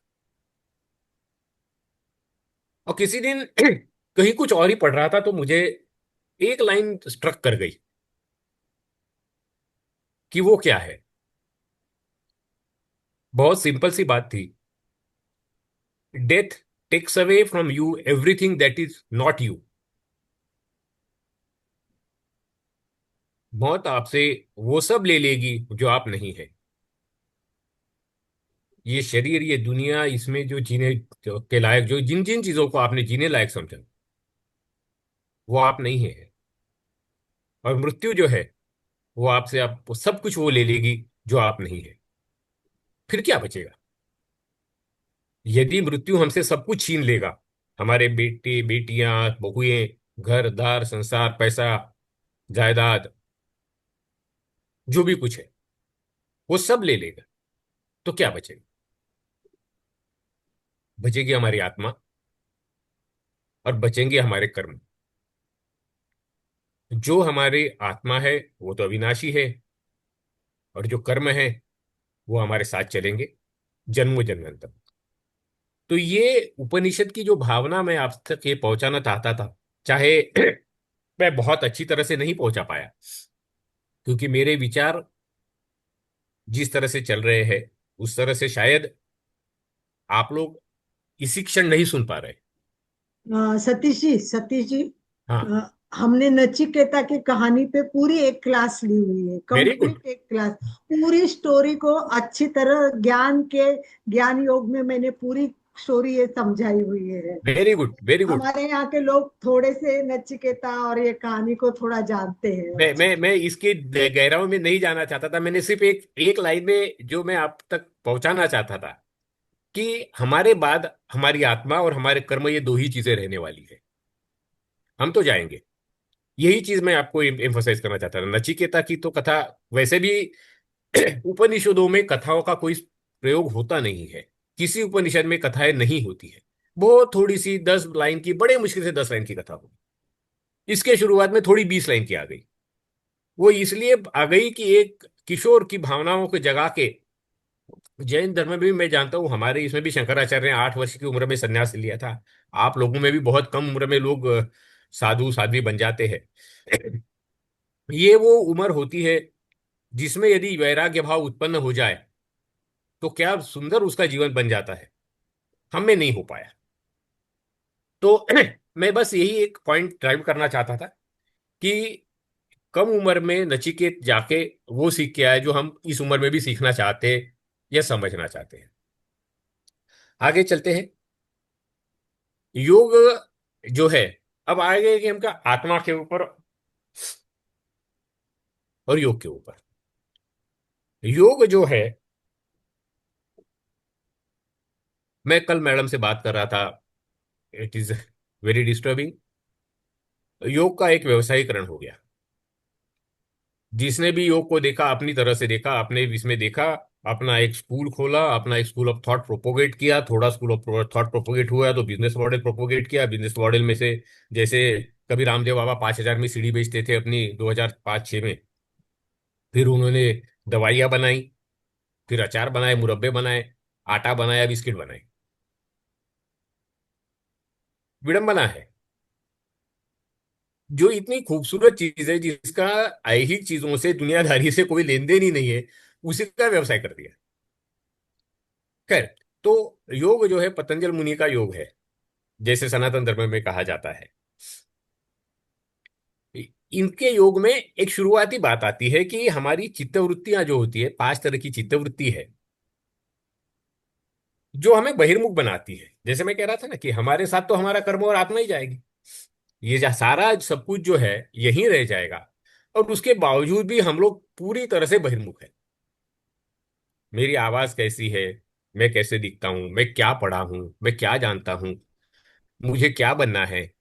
और किसी दिन कहीं कुछ और ही पढ़ रहा था तो मुझे एक लाइन स्ट्रक कर गई कि वो क्या है। बहुत सिंपल सी बात थी। Death takes away from you everything that is not you. मौत आपसे वो सब ले लेगी जो आप नहीं है। ये शरीर, ये दुनिया, इसमें जो जीने के लायक, जो जिन जिन चीजों को आपने जीने लायक समझा वो आप नहीं है। और मृत्यु जो है वो आपसे आप सब कुछ वो ले लेगी जो आप नहीं है। फिर क्या बचेगा? यदि मृत्यु हमसे सब कुछ छीन लेगा, हमारे बेटे बेटियां, बहुएं, घर दार, संसार, पैसा, जायदाद, जो भी कुछ है वो सब ले लेगा, तो क्या बचेगा? बचेगी हमारी आत्मा और बचेंगे हमारे कर्म। जो हमारी आत्मा है वो तो अविनाशी है, और जो कर्म है वो हमारे साथ चलेंगे जन्म जन्मांतर। तो ये उपनिषद की जो भावना मैं आप तक ये पहुंचाना चाहता था, चाहे मैं बहुत अच्छी तरह से नहीं पहुंचा पाया, क्योंकि मेरे विचार जिस तरह से चल रहे हैं उस तरह से शायद आप लोग इसी क्षण नहीं सुन पा रहे। सतीश जी, हाँ। हमने नचिकेता की कहानी पे पूरी एक क्लास ली हुई है, वेरी गुड। कंप्लीट एक क्लास। पूरी स्टोरी को अच्छी तरह ज्ञान योग में मैंने पूरी स्टोरी ये समझाई हुई है। Very good. Very good. हमारे यहाँ के लोग थोड़े से नचिकेता और ये कहानी को थोड़ा जानते हैं अच्छे से। मैं इसके गहराई में नहीं जाना चाहता था। मैंने सिर्फ एक एक लाइन में जो मैं आप तक पहुंचाना चाहता था कि हमारे बाद हमारी आत्मा और हमारे कर्म, ये दो ही चीजें रहने वाली है। हम तो जाएंगे। यही चीज मैं आपको एम्फोसाइज करना चाहता था। नचिकेता की तो कथा वैसे भी उपनिषदों में कथाओं का कोई प्रयोग होता नहीं है। किसी उपनिषद में कथाएं नहीं होती है। बहुत थोड़ी सी 10 लाइन की, बड़े मुश्किल से 10 लाइन की कथा होगी। इसके शुरुआत में थोड़ी 20 लाइन की आ गई। वो इसलिए आ गई कि एक किशोर की भावनाओं को जगा के, जैन धर्म में भी मैं जानता हूँ, हमारे इसमें भी शंकराचार्य ने 8 वर्ष की उम्र में संन्यास लिया था। आप लोगों में भी बहुत कम उम्र में लोग साधु साध्वी बन जाते हैं। ये वो उम्र होती है जिसमें यदि वैराग्य भाव उत्पन्न हो जाए तो क्या सुंदर उसका जीवन बन जाता है। हम में नहीं हो पाया। तो मैं बस यही एक पॉइंट ड्राइव करना चाहता था कि कम उम्र में नचिकेत जाके वो सीख के आए जो हम इस उम्र में भी सीखना चाहते हैं या समझना चाहते हैं। आगे चलते हैं। योग जो है, अब आगे कि हम क्या आत्मा के ऊपर और योग के ऊपर। योग जो है, मैं कल मैडम से बात कर रहा था, इट इज वेरी डिस्टर्बिंग। योग का एक व्यवसायीकरण हो गया। जिसने भी योग को देखा, अपनी तरह से देखा, अपने इसमें देखा, अपना एक स्कूल खोला, अपना एक स्कूल ऑफ थॉट प्रोपोगेट किया, थोड़ा स्कूल ऑफ थॉट प्रोपोगेट हुआ तो बिजनेस मॉडल प्रोपोगेट किया। बिजनेस मॉडल में से जैसे कभी रामदेव बाबा 5,000 में सीढ़ी बेचते थे अपनी 2005-6 में। फिर उन्होंने दवाइयाँ बनाई, फिर अचार बनाए, मुरब्बे बनाए, आटा बनाया, बिस्किट बनाए। विडंबना है। जो इतनी खूबसूरत चीज है जिसका ऐहिक चीजों से, दुनियादारी से कोई लेन देन ही नहीं है, उसी का व्यवसाय कर दिया। खैर, तो योग जो है पतंजल मुनि का योग है, जैसे सनातन धर्म में कहा जाता है। इनके योग में एक शुरुआती बात आती है कि हमारी चित्तवृत्तियां जो होती है, 5 तरह की चित्तवृत्ति है जो हमें बहिर्मुख बनाती है। जैसे मैं कह रहा था ना कि हमारे साथ तो हमारा कर्म और आत्मा ही जाएगी, ये सारा सब कुछ जो है यहीं रह जाएगा। और उसके बावजूद भी हम लोग पूरी तरह से बहिर्मुख है। मेरी आवाज कैसी है, मैं कैसे दिखता हूं, मैं क्या पढ़ा हूं, मैं क्या जानता हूं, मुझे क्या बनना है,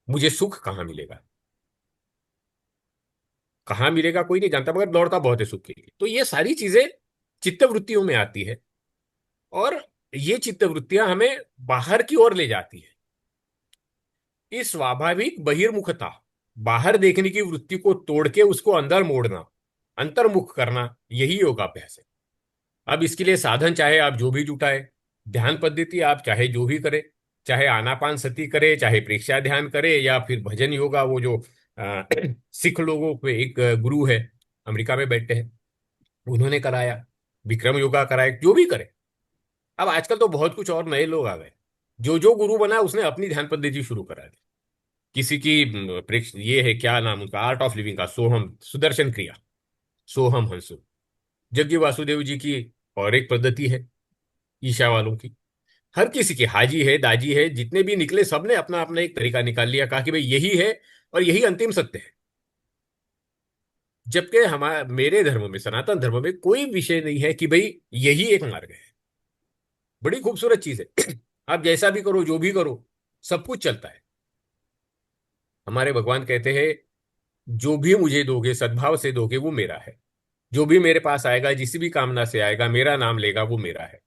मुझे सुख कहाँ मिलेगा। कहाँ मिलेगा कोई नहीं जानता, मगर दौड़ता बहुत है सुख के लिए। तो ये सारी चीजें चित्तवृत्तियों में आती है, और ये चित्तवृत्तियां हमें बाहर की ओर ले जाती है। इस स्वाभाविक बहिर्मुखता, बाहर देखने की वृत्ति को तोड़ के उसको अंदर मोड़ना, अंतर्मुख करना, यही योगाभ्यास है। अब इसके लिए साधन चाहे आप जो भी जुटाए, ध्यान पद्धति आप चाहे जो भी करे, चाहे आनापान सती करे, चाहे प्रेक्षा ध्यान करे, या फिर भजन योगा, वो जो सिख लोगों पे एक गुरु है, अमेरिका में बैठे हैं, उन्होंने कराया, विक्रम योगा कराया, जो भी करे। अब आजकल तो बहुत कुछ और नए लोग आ गए। जो जो गुरु बना उसने अपनी ध्यान पद्धति शुरू करा दी। किसी की ये है, क्या नाम उनका, आर्ट ऑफ लिविंग का, सोहम सुदर्शन क्रिया, सोहम हंसु। जग्गी वासुदेव जी की और एक पद्धति है, ईशा वालों की। हर किसी की, हाजी है, दाजी है, जितने भी निकले सबने अपना अपना एक तरीका निकाल लिया, कहा कि भाई यही है और यही अंतिम सत्य है। जबकि हमारे, मेरे धर्म में, सनातन धर्म में कोई विषय नहीं है कि भाई यही एक मार्ग है। बड़ी खूबसूरत चीज है। आप जैसा भी करो, जो भी करो, सब कुछ चलता है। हमारे भगवान कहते हैं, जो भी मुझे दोगे सद्भाव से दोगे वो मेरा है। जो भी मेरे पास आएगा, जिस भी कामना से आएगा, मेरा नाम लेगा, वो मेरा है।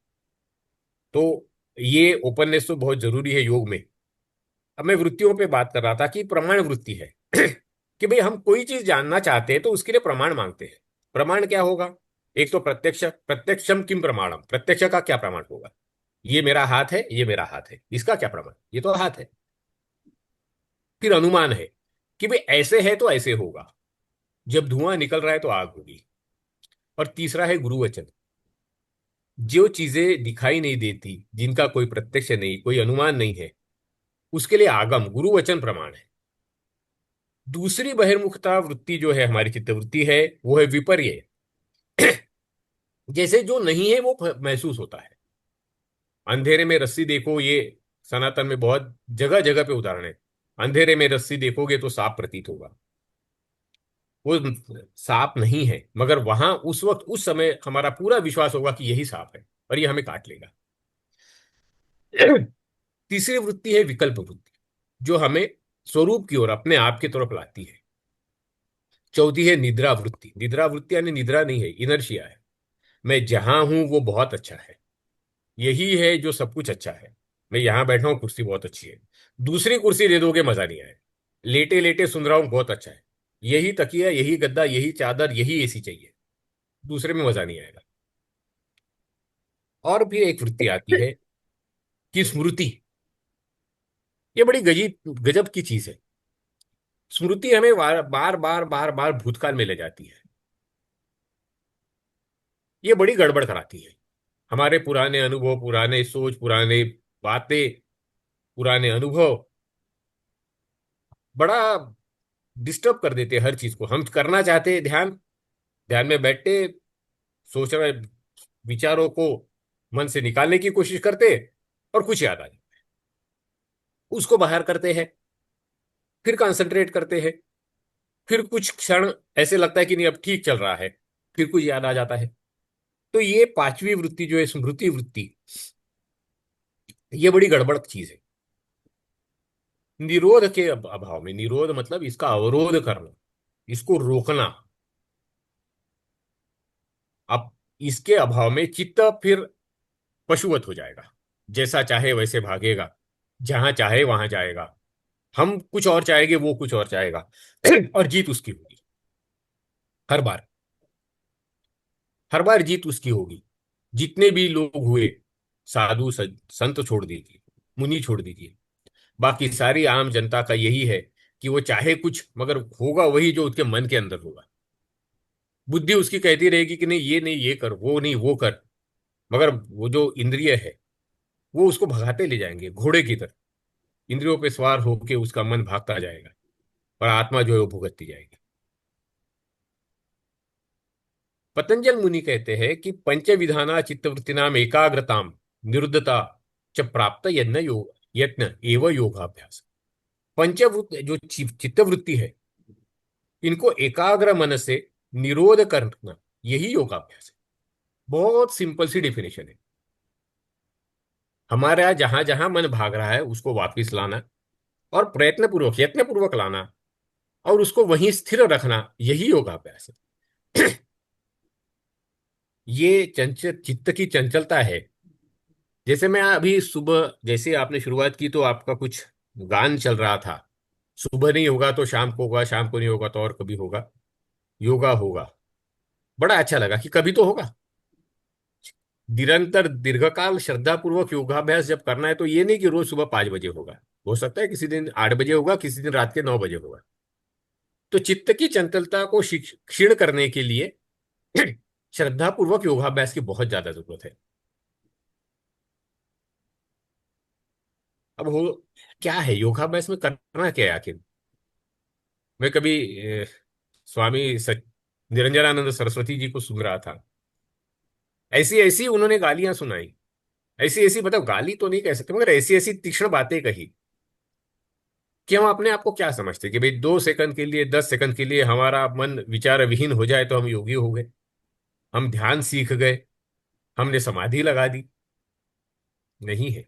तो ये ओपननेस तो बहुत जरूरी है योग में। अब मैं वृत्तियों पे बात कर रहा था कि प्रमाण वृत्ति है। कि भाई हम कोई चीज जानना चाहते हैं तो उसके लिए प्रमाण मांगते हैं। प्रमाण क्या होगा? एक तो प्रत्यक्ष, प्रत्यक्षम किम प्रमाणम, प्रत्यक्ष का क्या प्रमाण होगा? ये मेरा हाथ है, ये मेरा हाथ है, इसका क्या प्रमाण? ये तो हाथ है। फिर अनुमान है कि भाई ऐसे है तो ऐसे होगा, जब धुआं निकल रहा है तो आग होगी। और तीसरा है गुरुवचन। जो चीजें दिखाई नहीं देती, जिनका कोई प्रत्यक्ष नहीं, कोई अनुमान नहीं है, उसके लिए आगम, गुरुवचन प्रमाण है। दूसरी बहिर्मुखता वृत्ति जो है, हमारी चित्तवृत्ति है, वो है विपर्य। जैसे जो नहीं है वो महसूस होता है। अंधेरे में रस्सी देखो, ये सनातन में बहुत जगह जगह पे उदाहरण है। अंधेरे में रस्सी देखोगे तो सांप प्रतीत होगा, वो सांप नहीं है, मगर वहां उस वक्त, उस समय हमारा पूरा विश्वास होगा कि यही सांप है और ये हमें काट लेगा। तीसरी वृत्ति है विकल्प वृत्ति, जो हमें स्वरूप की ओर, अपने आप की तरफ लाती है। चौथी है निद्रा वृत्ति। निद्रा वृत्ति यानी निद्रा नहीं है, इनर्शिया है। मैं जहां हूं वो बहुत अच्छा है, यही है जो सब कुछ अच्छा है। मैं यहां बैठा हूं, कुर्सी बहुत अच्छी है, दूसरी कुर्सी दे दोगे मजा नहीं आएगा। लेटे लेटे सुन रहा हूं, बहुत अच्छा है, यही तकिया, यही गद्दा, यही चादर, यही एसी चाहिए, दूसरे में मजा नहीं आएगा। और फिर एक वृत्ति आती है कि स्मृति। ये बड़ी गजीब गजब की चीज है स्मृति हमें बार बार बार बार बार भूतकाल में ले जाती है। ये बड़ी गड़बड़ कराती है। हमारे पुराने अनुभव, पुराने सोच, पुराने बातें, पुराने अनुभव बड़ा डिस्टर्ब कर देते हैं हर चीज को। हम करना चाहते हैं ध्यान, ध्यान में बैठते, सोच रहे विचारों को मन से निकालने की कोशिश करते, और कुछ याद आ जाए, उसको बाहर करते हैं, फिर कंसंट्रेट करते हैं, फिर कुछ क्षण ऐसे लगता है कि नहीं अब ठीक चल रहा है, फिर कुछ याद आ जाता है। तो ये पांचवी वृत्ति जो है, स्मृति वृत्ति, ये बड़ी गड़बड़ चीज है। निरोध के अभाव में, निरोध मतलब इसका अवरोध करना, इसको रोकना। अब इसके अभाव में चित्त फिर पशुवत हो जाएगा, जैसा चाहे वैसे भागेगा, जहां चाहे वहां जाएगा। हम कुछ और चाहेंगे, वो कुछ और चाहेगा और जीत उसकी होगी। हर बार, हर बार जीत उसकी होगी। जितने भी लोग हुए, साधु संत छोड़ दीजिए, मुनि छोड़ दीजिए, बाकी सारी आम जनता का यही है कि वो चाहे कुछ, मगर होगा वही जो उसके मन के अंदर होगा। बुद्धि उसकी कहती रहेगी कि नहीं ये नहीं ये कर, वो नहीं वो कर, मगर वो जो इंद्रिय है वो उसको भगाते ले जाएंगे घोड़े की तरह। इंद्रियों पे सवार होके उसका मन भागता जाएगा और आत्मा जो है वो भुगतती जाएगी। पतंजल मुनि कहते हैं कि पंच विधाना चित्तवृत्तिनाम एकाग्रताम निरुद्धता च प्राप्त यज्ञ योग यत्न एवं योगाभ्यास। पंचवृत्त जो चित्तवृत्ति है, इनको एकाग्र मन से निरोध करना, यही योगाभ्यास है। बहुत सिंपल सी डेफिनेशन है। हमारा जहां जहां मन भाग रहा है उसको वापस लाना, और प्रयत्न पूर्वक, यत्न पूर्वक लाना, और उसको वहीं स्थिर रखना, यही योगाभ्यास है। ये चंचल चित्त की चंचलता है। जैसे मैं अभी सुबह, जैसे आपने शुरुआत की तो आपका कुछ गान चल रहा था, सुबह नहीं होगा तो शाम को होगा, शाम को नहीं होगा तो और कभी होगा, योगा होगा। बड़ा अच्छा लगा कि कभी तो होगा। निरंतर दीर्घकाल श्रद्धापूर्वक योगाभ्यास जब करना है तो ये नहीं कि रोज सुबह 5 बजे होगा, हो सकता है किसी दिन 8 बजे होगा, किसी दिन रात के 9 बजे होगा। तो चित्त की चंचलता को क्षीण करने के लिए श्रद्धापूर्वक योगाभ्यास की बहुत ज्यादा जरूरत है। अब हो क्या है योगाभ्यास में, करना क्या है आखिर? मैं कभी स्वामी निरंजनानंद सरस्वती जी को सुन रहा था। ऐसी ऐसी उन्होंने गालियां सुनाई, ऐसी ऐसी, मतलब गाली तो नहीं कह सकते, मगर ऐसी ऐसी तीक्ष्ण बातें कही कि हम अपने आप को क्या समझते कि भाई 2 सेकंड के लिए, 10 सेकंड के लिए हमारा मन विचार विहीन हो जाए तो हम योगी हो गए, हम ध्यान सीख गए, हमने समाधि लगा दी। नहीं है।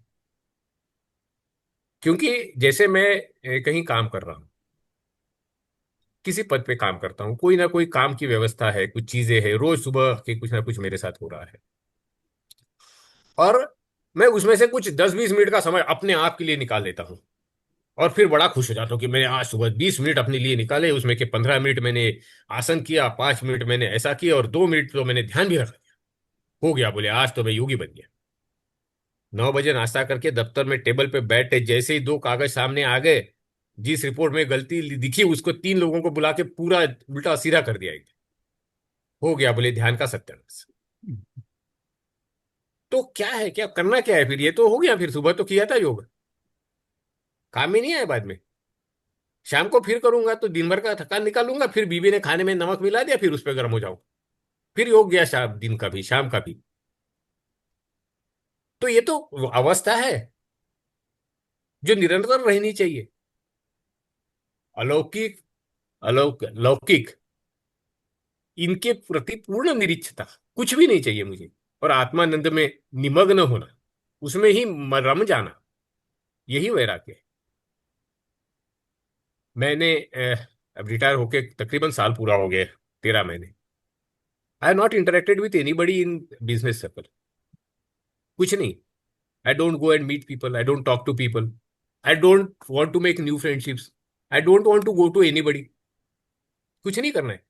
क्योंकि जैसे मैं कहीं काम कर रहा हूं, किसी पद पे काम करता हूँ, कोई ना कोई काम की व्यवस्था है, कुछ चीजें हैं, रोज सुबह के कुछ ना कुछ मेरे साथ हो रहा है, और मैं उसमें से कुछ 10-20 मिनट का समय अपने आप के लिए निकाल लेता हूँ, और फिर बड़ा खुश हो जाता हूँ कि मैंने आज सुबह 20 मिनट अपने लिए निकाले, उसमें के 15 मिनट मैंने आसन किया, 5 मिनट मैंने ऐसा किया, और 2 मिनट तो मैंने ध्यान भी रख दिया। हो गया, बोले आज तो मैं योगी बन गया। 9 बजे नाश्ता करके दफ्तर में टेबल पे बैठे, जैसे ही 2 कागज सामने आ गए, जिस रिपोर्ट में गलती दिखी उसको 3 लोगों को बुला के पूरा उल्टा सीधा कर दिया एकदम। हो गया, बोले ध्यान का सत्यानाश। तो क्या है, क्या करना क्या है फिर? ये तो हो गया, फिर सुबह तो किया था योग, काम ही नहीं आया बाद में। शाम को फिर करूंगा तो दिन भर का थकान निकालूंगा, फिर बीवी ने खाने में नमक मिला दिया, फिर उस पर गर्म हो जाऊं, फिर योग गया, शाम दिन का भी शाम का भी। तो ये तो अवस्था है जो निरंतर रहनी चाहिए। अलौकिक, लौकिक, इनके प्रति पूर्ण निरीक्षता, कुछ भी नहीं चाहिए मुझे, और आत्मानंद में निमग्न होना, उसमें ही रम जाना, यही वैराग्य है। मैंने अब रिटायर होके तकरीबन साल पूरा हो गया, 13 महीने। I have not interacted with anybody in business circle, कुछ नहीं। I don't go and meet people, I don't talk to people, I don't want to make new friendships, I don't want to go to anybody. कुछ नहीं करना है।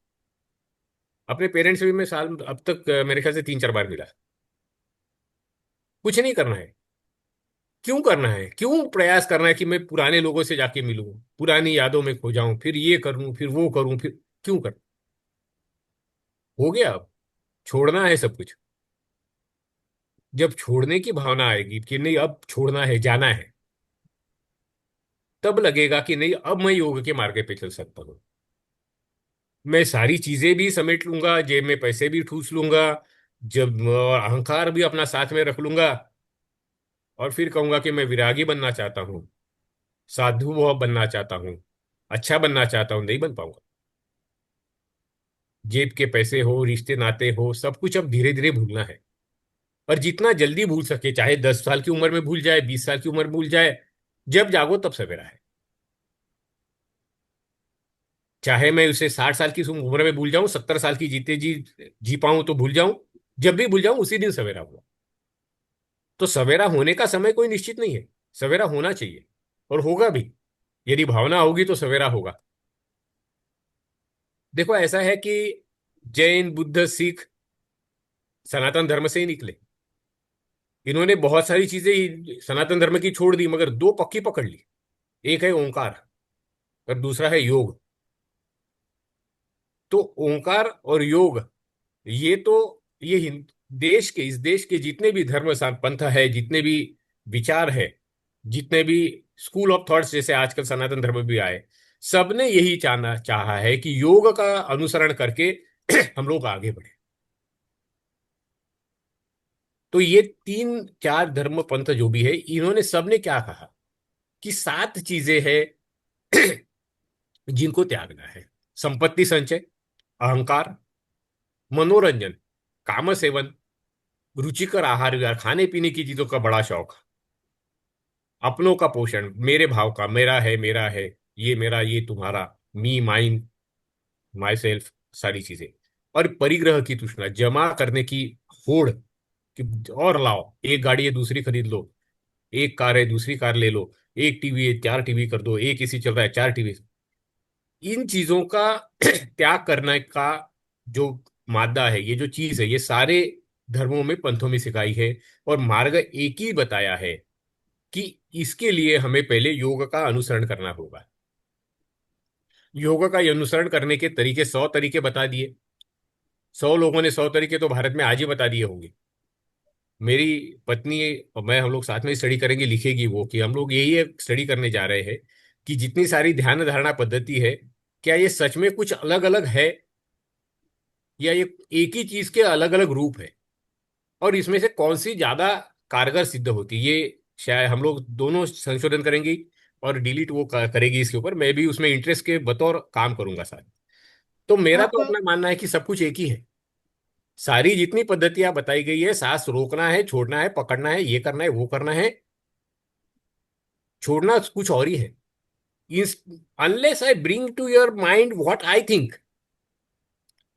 अपने parents से भी मैं साल अब तक मेरे ख्याल से 3-4 बार मिला। कुछ नहीं करना है। क्यों करना है, क्यों प्रयास करना है कि मैं पुराने लोगों से जाके मिलूं, पुरानी यादों में खो जाऊं, फिर ये करूं, फिर वो करूं, फिर क्यों कर। हो गया अब, छोड़ना है सब कुछ। जब छोड़ने की भावना आएगी कि नहीं अब छोड़ना है, जाना है, तब लगेगा कि नहीं अब मैं योग के मार्ग पे चल सकता हूँ। मैं सारी चीजें भी समेट लूंगा, जेब में पैसे भी ठूस लूंगा, जब और अहंकार भी अपना साथ में रख लूंगा, और फिर कहूंगा कि मैं विरागी बनना चाहता हूँ, साधु भाव बनना चाहता हूँ, अच्छा बनना चाहता हूँ, नहीं बन पाऊंगा। जेब के पैसे हो, रिश्ते नाते हो, सब कुछ अब धीरे धीरे भूलना है। और जितना जल्दी भूल सके, चाहे 10 साल की उम्र में भूल जाए, 20 साल की उम्र में भूल जाए, जब जागो तब सवेरा है। चाहे मैं उसे 60 साल की उम्र में भूल जाऊं, 70 साल की जीते जी जी पाऊं तो भूल जाऊं, जब भी भूल जाऊं उसी दिन सवेरा हुआ। तो सवेरा होने का समय कोई निश्चित नहीं है, सवेरा होना चाहिए और होगा भी। यदि भावना होगी तो सवेरा होगा। देखो ऐसा है कि जैन, बुद्ध, सिख सनातन धर्म से ही निकले। इन्होंने बहुत सारी चीजें सनातन धर्म की छोड़ दी, मगर दो पक्की पकड़ ली। एक है ओंकार और दूसरा है योग। तो ओंकार और योग, ये तो ये देश के, इस देश के जितने भी धर्म पंथ है, जितने भी विचार है, जितने भी स्कूल ऑफ थॉट्स जैसे आजकल सनातन धर्म भी आए, सबने यही चाहा है कि योग का अनुसरण करके हम लोग आगे बढ़े। तो ये 3 4 धर्म पंथ जो भी है, इन्होंने सबने क्या कहा कि 7 चीजें हैं जिनको त्यागना है। संपत्ति संचय, अहंकार, मनोरंजन, काम सेवन, रुचिकर आहार विहार, खाने पीने की चीजों का बड़ा शौक, अपनों का पोषण, मेरे भाव का, मेरा है, ये मेरा, ये तुम्हारा, मी, माइन, माई सेल्फ, सारी चीजें। और परिग्रह की तृष्णा, जमा करने की होड़ कि और लाओ, एक गाड़ी है दूसरी खरीद लो, एक कार है दूसरी कार ले लो, एक टीवी है 4 टीवी कर दो, एक एसी चल रहा है 4 टीवी। इन चीजों का त्याग करने का जो मादा है, ये जो चीज है, ये सारे धर्मों में, पंथों में सिखाई है। और मार्ग एक ही बताया है कि इसके लिए हमें पहले योग का अनुसरण करना होगा। योग का अनुसरण करने के तरीके, 100 तरीके बता दिए। 100 लोगों ने 100 तरीके तो भारत में आज ही बता दिए होंगे। मेरी पत्नी और मैं, हम लोग साथ में स्टडी करेंगे, लिखेगी वो, कि हम लोग यही एक स्टडी करने जा रहे हैं कि जितनी सारी ध्यान धारणा पद्धति है, क्या ये सच में कुछ अलग अलग है, या ये एक ही चीज के अलग अलग रूप है, और इसमें से कौन सी ज्यादा कारगर सिद्ध होती है। ये शायद हम लोग दोनों संशोधन करेंगे, और डिलीट वो करेगी इसके ऊपर, मैं भी उसमें इंटरेस्ट के बतौर काम करूंगा साथ। तो मेरा आप तो अपना मानना है कि सब कुछ एक ही है। सारी जितनी पद्धतियां बताई गई है, सांस रोकना है, छोड़ना है, पकड़ना है, ये करना है, वो करना है, छोड़ना कुछ और ही है। Unless I bring to your mind what I think,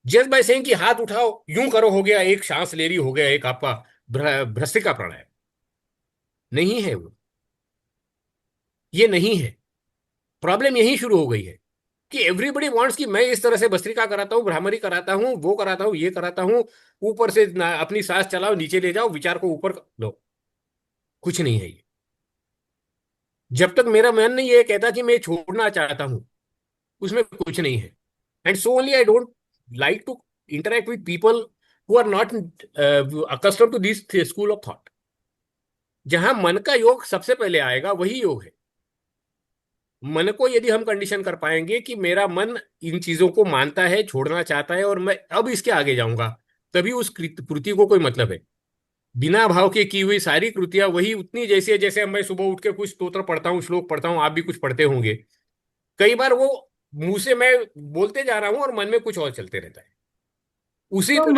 just by saying कि हाथ उठाओ, यूं करो, हो गया, एक सांस ले रही, हो गया एक आपका भ्रस्त्रिका प्राणायाम, नहीं है वो, ये नहीं है। प्रॉब्लम यही शुरू हो गई है कि एवरीबडी वांट्स कि मैं इस तरह से भस्त्रिका कराता हूं, भ्रामरी कराता हूं, वो कराता हूं, ये कराता हूं, ऊपर से अपनी सांस चलाओ, नीचे ले जाओ, विचार को ऊपर लो। कुछ नहीं है ये। जब तक मेरा मन नहीं ये कहता कि मैं छोड़ना चाहता हूं, उसमें कुछ नहीं है। And so only I don't like to interact with people who are not accustomed to this school of thought. जहां मन का योग सबसे पहले आएगा, वही योग है। मन को यदि हम कंडीशन कर पाएंगे कि मेरा मन इन चीजों को मानता है, छोड़ना चाहता है, और मैं अब इसके आगे जाऊंगा, तभी उस कृति को कोई मतलब है। बिना भाव के की हुई सारी कृतियां वही उतनी जैसी है, जैसे मैं सुबह उठ के कुछ स्तोत्र पढ़ता हूँ, श्लोक पढ़ता हूँ, आप भी कुछ पढ़ते होंगे। कई बार वो मुंह से मैं बोलते जा रहा हूं और मन में कुछ और चलते रहता है, उसी तो तरह।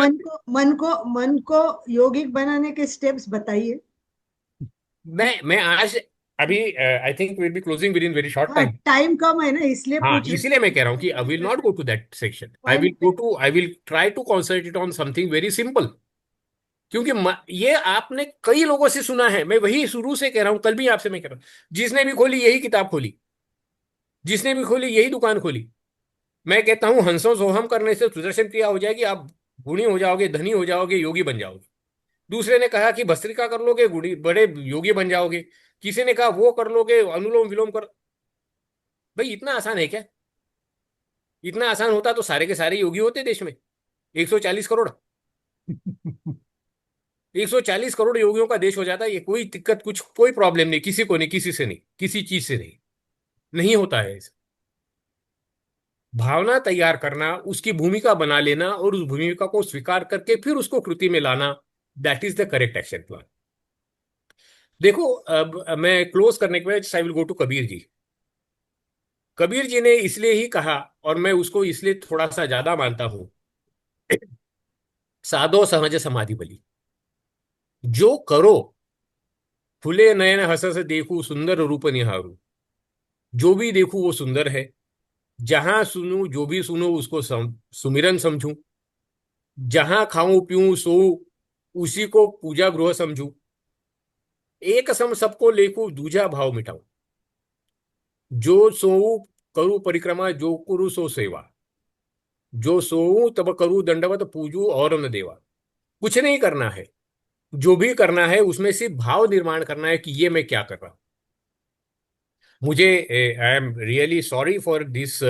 मन को यौगिक बनाने के स्टेप्स बताइए। मैं आज, अभी I think will be closing with in very short हाँ, टाइम। टाइम कम है ना, इसलिए हाँ, पूछ रही इसीलिए मैं कह रहा हूँ कि आई विल नॉट गो हूँ। टू दैट सेक्शन, पॉइंट पे। I will try to concentrate on something very simple. क्योंकि ये आपने कई लोगों से सुना है, मैं वही शुरू से कह रहा हूं, कल भी आपसे मैं कह रहा हूं, जिसने भी खोली यही किताब खोली, जिसने भी खोली यही दुकान खोली। मैं कहता हूं हंसो सोहम करने से सुदर्शन क्रिया हो जाएगी, आप गुणी हो जाओगे, धनी हो जाओगे, योगी बन जाओगे। दूसरे ने कहा कि भस्त्रिका कर लोगे, गुणी बड़े योगी बन जाओगे। किसी ने कहा वो कर लोगे, अनुलोम विलोम कर। भाई इतना आसान है क्या? इतना आसान होता तो सारे के सारे योगी होते देश में, 140 करोड़। 140 करोड़ योगियों का देश हो जाता है। ये कोई दिक्कत, कुछ कोई प्रॉब्लम नहीं, किसी को नहीं, किसी से नहीं, किसी चीज से नहीं। नहीं होता है ऐसा। भावना तैयार करना, उसकी भूमिका बना लेना और उस भूमिका को स्वीकार करके फिर उसको कृति में लाना, that is the correct action plan. देखो, अब मैं क्लोज करने के बाद I will go to Kabir ji. Kabir ji ने इसलिए ही कहा, और मैं उसको इसलिए थोड़ा सा ज्यादा मानता हूं, साधो सहज समाधि बली। जो करो, खुले नयन हस से देखू, सुंदर रूप निहारू। जो भी देखूं वो सुंदर है। जहां सुनूं, जो भी सुनूं उसको सुमिरन समझूं। जहां खाऊं पीऊं सोऊं, उसी को पूजा गृह समझूं। एक सम सबको लेखूं, दूजा भाव मिटाऊं। जो सोऊं करूं परिक्रमा, जो करूं सो सेवा। जो सोऊं तब करूं दंडवत, पूजू और न देवा। कुछ नहीं करना है, जो भी करना है उसमें सिर्फ भाव निर्माण करना है कि ये मैं क्या कर रहा हूं। मुझे, I am really sorry for this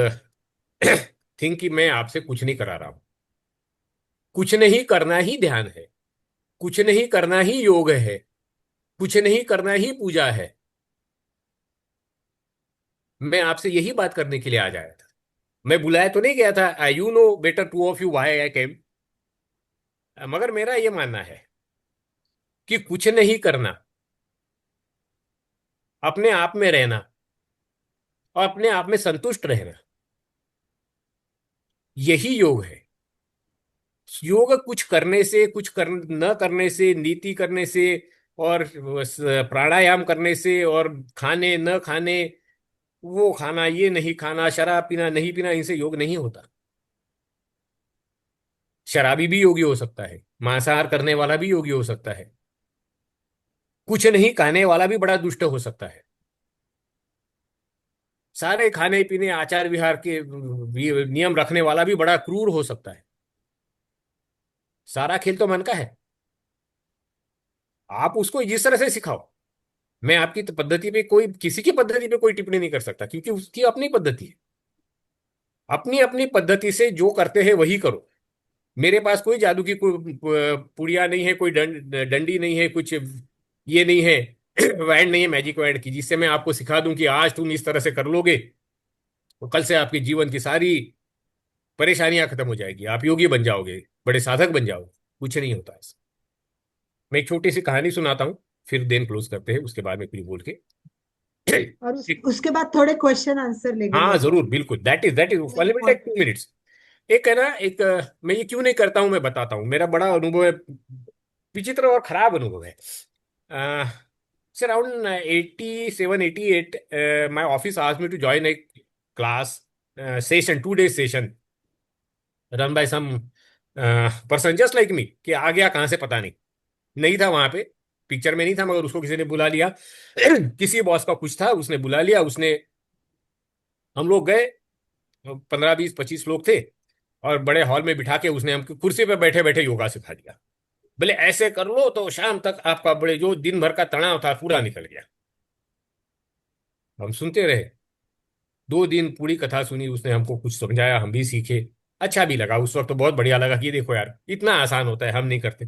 thing कि मैं आपसे कुछ नहीं करा रहा हूं। कुछ नहीं करना ही ध्यान है। कुछ नहीं करना ही योग है। कुछ नहीं करना ही पूजा है। मैं आपसे यही बात करने के लिए आ जाया था। मैं बुलाया तो नहीं गया था, you know better two of you why I came. मगर मेरा ये मानना है कि कुछ नहीं करना, अपने आप में रहना और अपने आप में संतुष्ट रहना, यही योग है। योग कुछ करने से, कुछ न करने से, नीति करने से और प्राणायाम करने से और खाने न खाने, वो खाना ये नहीं खाना, शराब पीना नहीं पीना, इनसे योग नहीं होता। शराबी भी योगी हो सकता है, मांसाहार करने वाला भी योगी हो सकता है, कुछ नहीं खाने वाला भी बड़ा दुष्ट हो सकता है, सारे खाने पीने आचार विहार के नियम रखने वाला भी बड़ा क्रूर हो सकता है। सारा खेल तो मन का है। आप उसको जिस तरह से सिखाओ। मैं आपकी पद्धति पे, कोई किसी की पद्धति पे कोई टिप्पणी नहीं कर सकता, क्योंकि उसकी अपनी पद्धति है। अपनी अपनी पद्धति से जो करते हैं वही करो। मेरे पास कोई जादू की कोई पुड़िया नहीं है, कोई डंडी नहीं है, कुछ ये नहीं है, वैंड नहीं है, मैजिक वैंड की, जिससे मैं आपको सिखा दूं कि आज तुम इस तरह से कर लोगे तो कल से आपके जीवन की सारी परेशानियां खत्म हो जाएगी, आप योगी बन जाओगे, बड़े साधक बन जाओगे। कुछ नहीं होता ऐसा। मैं एक छोटी सी कहानी सुनाता हूँ, फिर देन क्लोज करते हैं, उसके बाद में कुछ बोल के। और उसके बाद थोड़े क्वेश्चन आंसर लेंगे हाँ मेरे को। जरूर, बिल्कुल, that is very will take important. 2 minutes. एक है ना, एक मैं ये क्यों नहीं करता हूं, मैं बताता हूँ। मेरा बड़ा अनुभव है, विचित्र और खराब अनुभव है। Around 87 88, my office asked me to join a class session, 2 days session run by some person just like me. कि आ गया कहाँ से पता नहीं, नहीं था वहां पे, पिक्चर में नहीं था, मगर उसको किसी ने बुला लिया। किसी बॉस का कुछ था, उसने बुला लिया। उसने, हम लोग गए, 15 20 25 लोग थे, और बड़े हॉल में बिठा के उसने हमको कुर्सी पे बैठे बैठे योगा सिखा दिया। बोले ऐसे कर लो तो शाम तक आपका बड़े जो दिन भर का तनाव था पूरा निकल गया। हम सुनते रहे। 2 दिन पूरी कथा सुनी उसने, हमको कुछ समझाया, हम भी सीखे। अच्छा भी लगा उस वक्त, तो बहुत बढ़िया लगा कि देखो यार इतना आसान होता है, हम नहीं करते।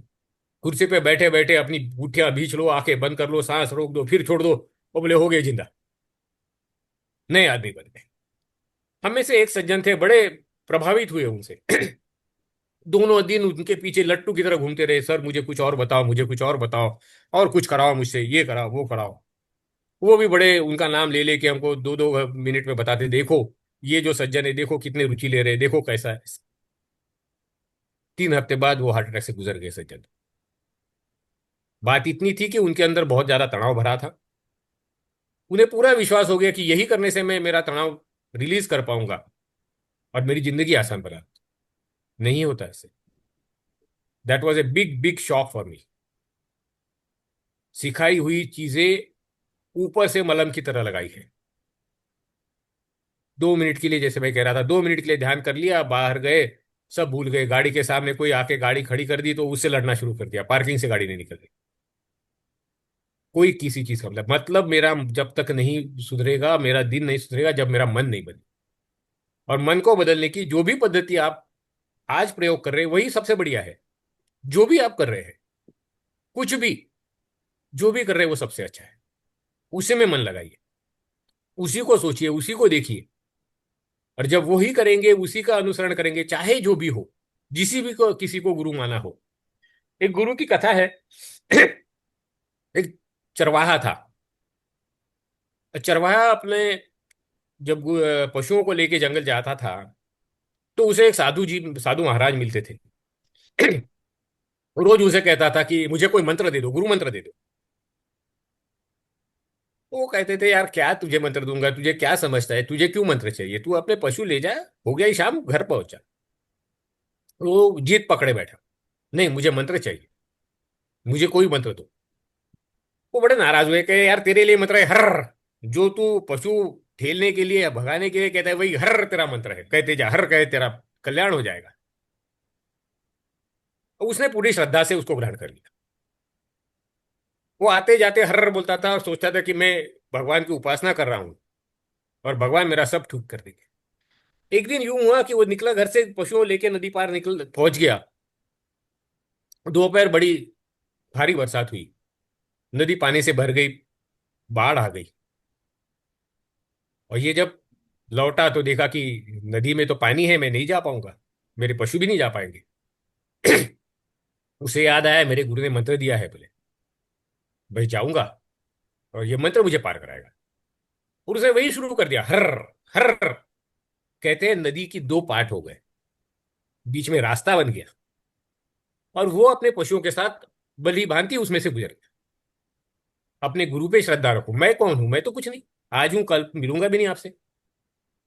कुर्सी पे बैठे बैठे अपनी गुठियां भींच लो, आंखें बंद कर लो, सांस रोक दो, फिर छोड़ दो, वो बोले हो गए जिंदा, नए आदमी बन गए। हम में से एक सज्जन थे, बड़े प्रभावित हुए उनसे। दोनों दिन उनके पीछे लट्टू की तरह घूमते रहे, सर मुझे कुछ और बताओ, मुझे कुछ और बताओ, और कुछ कराओ मुझसे, ये कराओ वो कराओ। वो भी बड़े उनका नाम ले लेके हमको 2 2 मिनट में बताते, देखो ये जो सज्जन है, देखो कितने रुचि ले रहे हैं, देखो कैसा है। 3 हफ्ते बाद वो हार्ट अटैक से गुजर गए सज्जन। बात इतनी थी कि उनके अंदर बहुत ज्यादा तनाव भरा था। उन्हें पूरा विश्वास हो गया कि यही करने से मैं मेरा तनाव रिलीज कर पाऊंगा और मेरी जिंदगी आसान बना। नहीं होता ऐसे। That was a big big shock for me. सिखाई हुई चीजें ऊपर से मलहम की तरह लगाई है। 2 मिनट के लिए, जैसे मैं कह रहा था, 2 मिनट के लिए ध्यान कर लिया, बाहर गए, सब भूल गए। गाड़ी के सामने कोई आके गाड़ी खड़ी कर दी तो उससे लड़ना शुरू कर दिया, पार्किंग से गाड़ी नहीं निकल रही। कोई किसी चीज का मतलब मेरा जब तक नहीं सुधरेगा, मेरा दिन नहीं सुधरेगा जब मेरा मन नहीं बदले। और मन को बदलने की जो भी पद्धति आप आज प्रयोग कर रहे हैं वही सबसे बढ़िया है। जो भी आप कर रहे हैं, कुछ भी जो भी कर रहे हैं वो सबसे अच्छा है। उसी में मन लगाइए, उसी को सोचिए, उसी को देखिए। और जब वो ही करेंगे, उसी का अनुसरण करेंगे, चाहे जो भी हो, जिसी भी को किसी को गुरु माना हो। एक गुरु की कथा है। एक चरवाहा था। चरवाहा अपने जब पशुओं को लेके जंगल जाता था तो उसे एक साधु महाराज मिलते थे। रोज उसे कहता था कि मुझे कोई मंत्र दे दो, गुरु मंत्र दे दो। वो कहते थे यार क्या तुझे मंत्र दूंगा, तुझे क्या समझता है, तुझे क्यों मंत्र चाहिए, तू अपने पशु ले जा, हो गया ही शाम, घर पहुंचा। वो जीत पकड़े बैठा, नहीं मुझे मंत्र चाहिए, मुझे कोई मंत्र दो। वो बड़े नाराज हुए कि यार तेरे लिए मंत्र है हर, जो तू पशु ठेलने के लिए या भगाने के लिए कहता है वही हर तेरा मंत्र है, कहते जा हर, कहे तेरा कल्याण हो जाएगा। तो उसने पूरी श्रद्धा से उसको ग्रहण कर लिया। वो आते जाते हर बोलता था और सोचता था कि मैं भगवान की उपासना कर रहा हूं और भगवान मेरा सब ठीक कर देंगे। एक दिन यूं हुआ कि वो निकला घर से, पशुओं लेके नदी पार निकल पहुंच गया। दोपहर बड़ी भारी बरसात हुई, नदी पानी से भर गई, बाढ़ आ गई। और ये जब लौटा तो देखा कि नदी में तो पानी है, मैं नहीं जा पाऊंगा, मेरे पशु भी नहीं जा पाएंगे। उसे याद आया मेरे गुरु ने मंत्र दिया है, बोले भाई जाऊंगा और ये मंत्र मुझे पार कराएगा। और उसे वही शुरू कर दिया हर हर। कहते हैं नदी की दो पार्ट हो गए, बीच में रास्ता बन गया और वो अपने पशुओं के साथ भली भांति उसमें से गुजर गया। अपने गुरु पे श्रद्धा रखो। मैं कौन हूं, मैं तो कुछ नहीं, आज हूं कल मिलूंगा भी नहीं आपसे।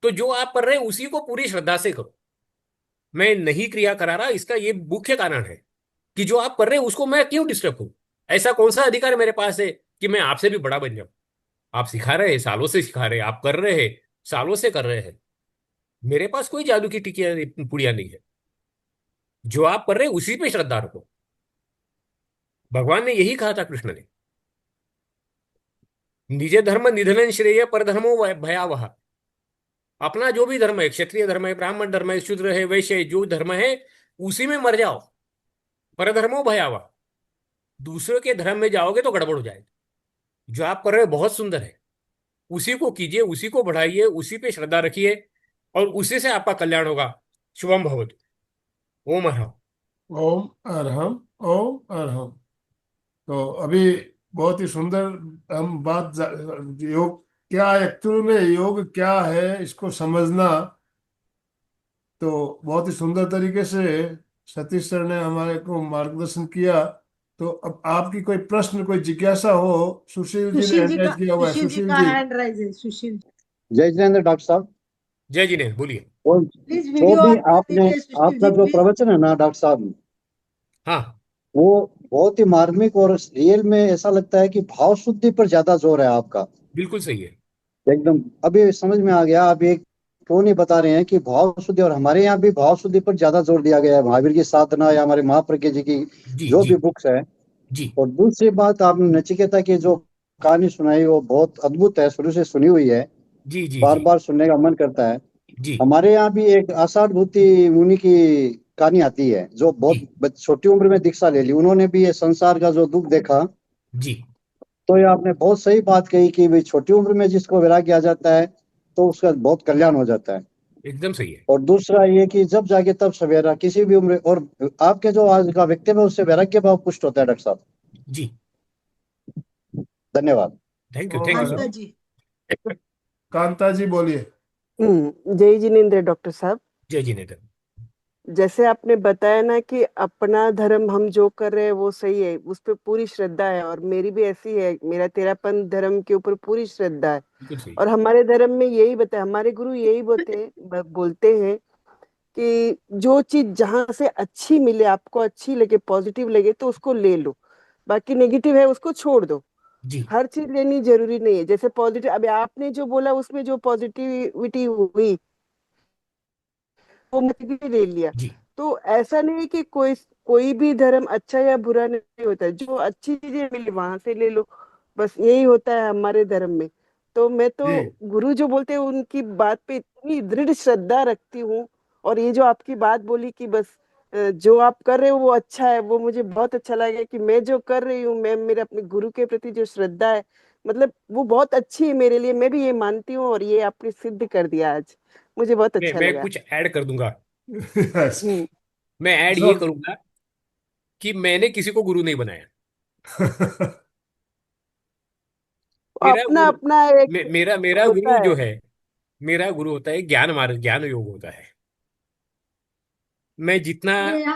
तो जो आप कर रहे हैं उसी को पूरी श्रद्धा से करो। मैं नहीं क्रिया करा रहा, इसका ये मुख्य कारण है कि जो आप कर रहे हैं उसको मैं क्यों डिस्टर्ब करूं। ऐसा कौन सा अधिकार मेरे पास है कि मैं आपसे भी बड़ा बन जाऊं। आप सिखा रहे हैं, सालों से सिखा रहे हैं, आप कर रहे हैं, सालों से कर रहे हैं। मेरे पास कोई जादू की टिकिया पुड़िया नहीं है। जो आप कर रहे हैं उसी पे श्रद्धा रखो। भगवान ने यही कहा था कृष्ण ने, निजे धर्म निधन श्रेय पर धर्मो भयावह। अपना जो भी धर्म है, क्षत्रिय धर्म है, ब्राह्मण धर्म है, शूद्र है, वैश्य है, जो धर्म है उसी में मर जाओ। परधर्मो भयावह, दूसरों के धर्म में जाओगे तो गड़बड़ हो जाएगी। जो आप कर रहे हो बहुत सुंदर है, उसी को कीजिए, उसी को बढ़ाइए, उसी पे श्रद्धा रखिए और उसी से आपका कल्याण होगा। शुभम भवतु। ओम हर। ओम अरहम, ओम अरहम। तो अभी बहुत ही सुंदर हम योग क्या, एक्चुअल में योग क्या है इसको समझना, तो बहुत ही सुंदर तरीके से सतीश सर ने हमारे को मार्गदर्शन किया। तो अब आपकी कोई प्रश्न, कोई जिज्ञासा हो, सुशील जी ने सुशील जी हैंड का राइज किया हुआ है। सुशील जी सुशील का जी, हैंड राइज है। सुशील जय जिनेन्द्र डॉक्टर साहब। जय जी ने बोलिए। और प्लीज जो वीडियो भी ऑन कर आपने, दीजिए सुशील आपका जी जो प्लीज। प्रवचन है ना डॉक्टर साहब, हाँ वो बहुत ही मार्मिक और रियल में ऐसा लगता है कि भाव शुद्धि पर ज्यादा जोर है आपका। बिल्कुल सही है। एकदम अभी समझ में आ गया। आप एक क्यों नहीं बता रहे हैं कि भाव शुद्धि, और हमारे यहाँ भी भाव शुद्धि पर ज्यादा जोर दिया गया है, महावीर की साधना या हमारे महाप्रज्ञ जी की जी जो जी भी बुक्स है। जी और दूसरी बात, आपने नचिकेता की जो कहानी सुनाई वो बहुत अद्भुत है, शुरू से सुनी हुई है, जी जी बार जी बार सुनने का मन करता है। जी हमारे यहाँ भी एक आषाढ़ भूति मुनि की कहानी आती है, जो बहुत जी छोटी उम्र में दीक्षा ले ली। उन्होंने भी ये संसार का जो दुख देखा। जी। तो ये आपने बहुत सही बात कही कि भाई छोटी उम्र में जिसको वैराग्य आ जाता है तो उसका बहुत कल्याण हो जाता है। एकदम सही है। और दूसरा ये कि जब जागे तब सवेरा, किसी भी उम्र। और आपके जो आज का व्यक्तित्व है उससे वैराग्य भाव पुष्ट होता है डॉक्टर साहब। जी धन्यवाद। Thank you, Om thank you Kanta अरहम। जी। कांता जी बोलिए। जय जिनेन्द्र डॉक्टर साहब। जय जी ने। जैसे आपने बताया ना कि अपना धर्म हम जो कर रहे हैं वो सही है, उस पर पूरी श्रद्धा है, और मेरी भी ऐसी है, मेरा तेरापन धर्म के ऊपर पूरी श्रद्धा है। बिल्कुल सही। और हमारे धर्म में यही बताया, हमारे गुरु यही बोलते हैं कि जो चीज जहां से अच्छी मिले, आपको अच्छी लगे, पॉजिटिव लगे तो उसको ले लो, बाकी नेगेटिव है उसको छोड़ दो। जी हर चीज लेनी जरूरी नहीं है। जैसे पॉजिटिव, अभी आपने जो बोला उसमें जो पॉजिटिविटी हुई वो मैंने भी ले लिया। जी तो ऐसा नहीं है कि कोई कोई भी धर्म अच्छा या बुरा नहीं होता है, जो अच्छी चीजें मिली वहां से ले लो, बस यही होता है हमारे धर्म में। तो मैं तो जी गुरु जो बोलते हैं उनकी बात पे इतनी दृढ़ श्रद्धा रखती हूँ। और ये जो आपकी बात बोली कि बस जो आप कर रहे हो वो अच्छा है, वो मुझे बहुत अच्छा लगा कि मैं जो कर रही हूँ, मैं मेरे अपने गुरु के प्रति जो श्रद्धा है, मतलब वो बहुत अच्छी है मेरे लिए। मैं भी ये मानती हूँ और ये आपने सिद्ध कर दिया आज। मुझे बहुत अच्छा मैं लगा। कुछ ऐड कर दूंगा। यस हम्म। मैं ऐड ये अशोक करूंगा कि मैंने किसी को गुरु नहीं बनाया। मेरा अपना गुरु अपना एक मेरा मेरा होता गुरु है। जो है, मेरा गुरु होता है ज्ञान योग होता है। मैं जितना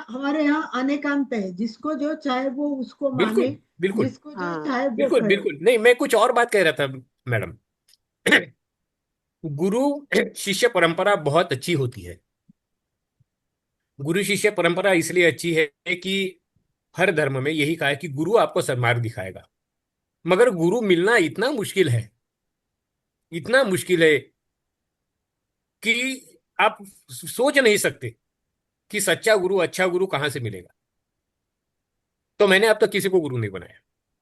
हमारे यहाँ अनेकांत है, जिसको जो चाहे वो उसको माने, बिल्कुल बिल्कुल जिसको जो हाँ। चाहे वो बिल्कुल करे। बिल्कुल नहीं, मैं कुछ और बात कह रहा था मैडम। गुरु शिष्य परंपरा बहुत अच्छी होती है। गुरु शिष्य परंपरा इसलिए अच्छी है कि हर धर्म में यही कहा है कि गुरु आपको सन्मार्ग दिखाएगा। मगर गुरु मिलना इतना मुश्किल है, इतना मुश्किल है कि आप सोच नहीं सकते कि सच्चा गुरु अच्छा गुरु कहाँ से मिलेगा। तो मैंने अब तक किसी को गुरु नहीं बनाया।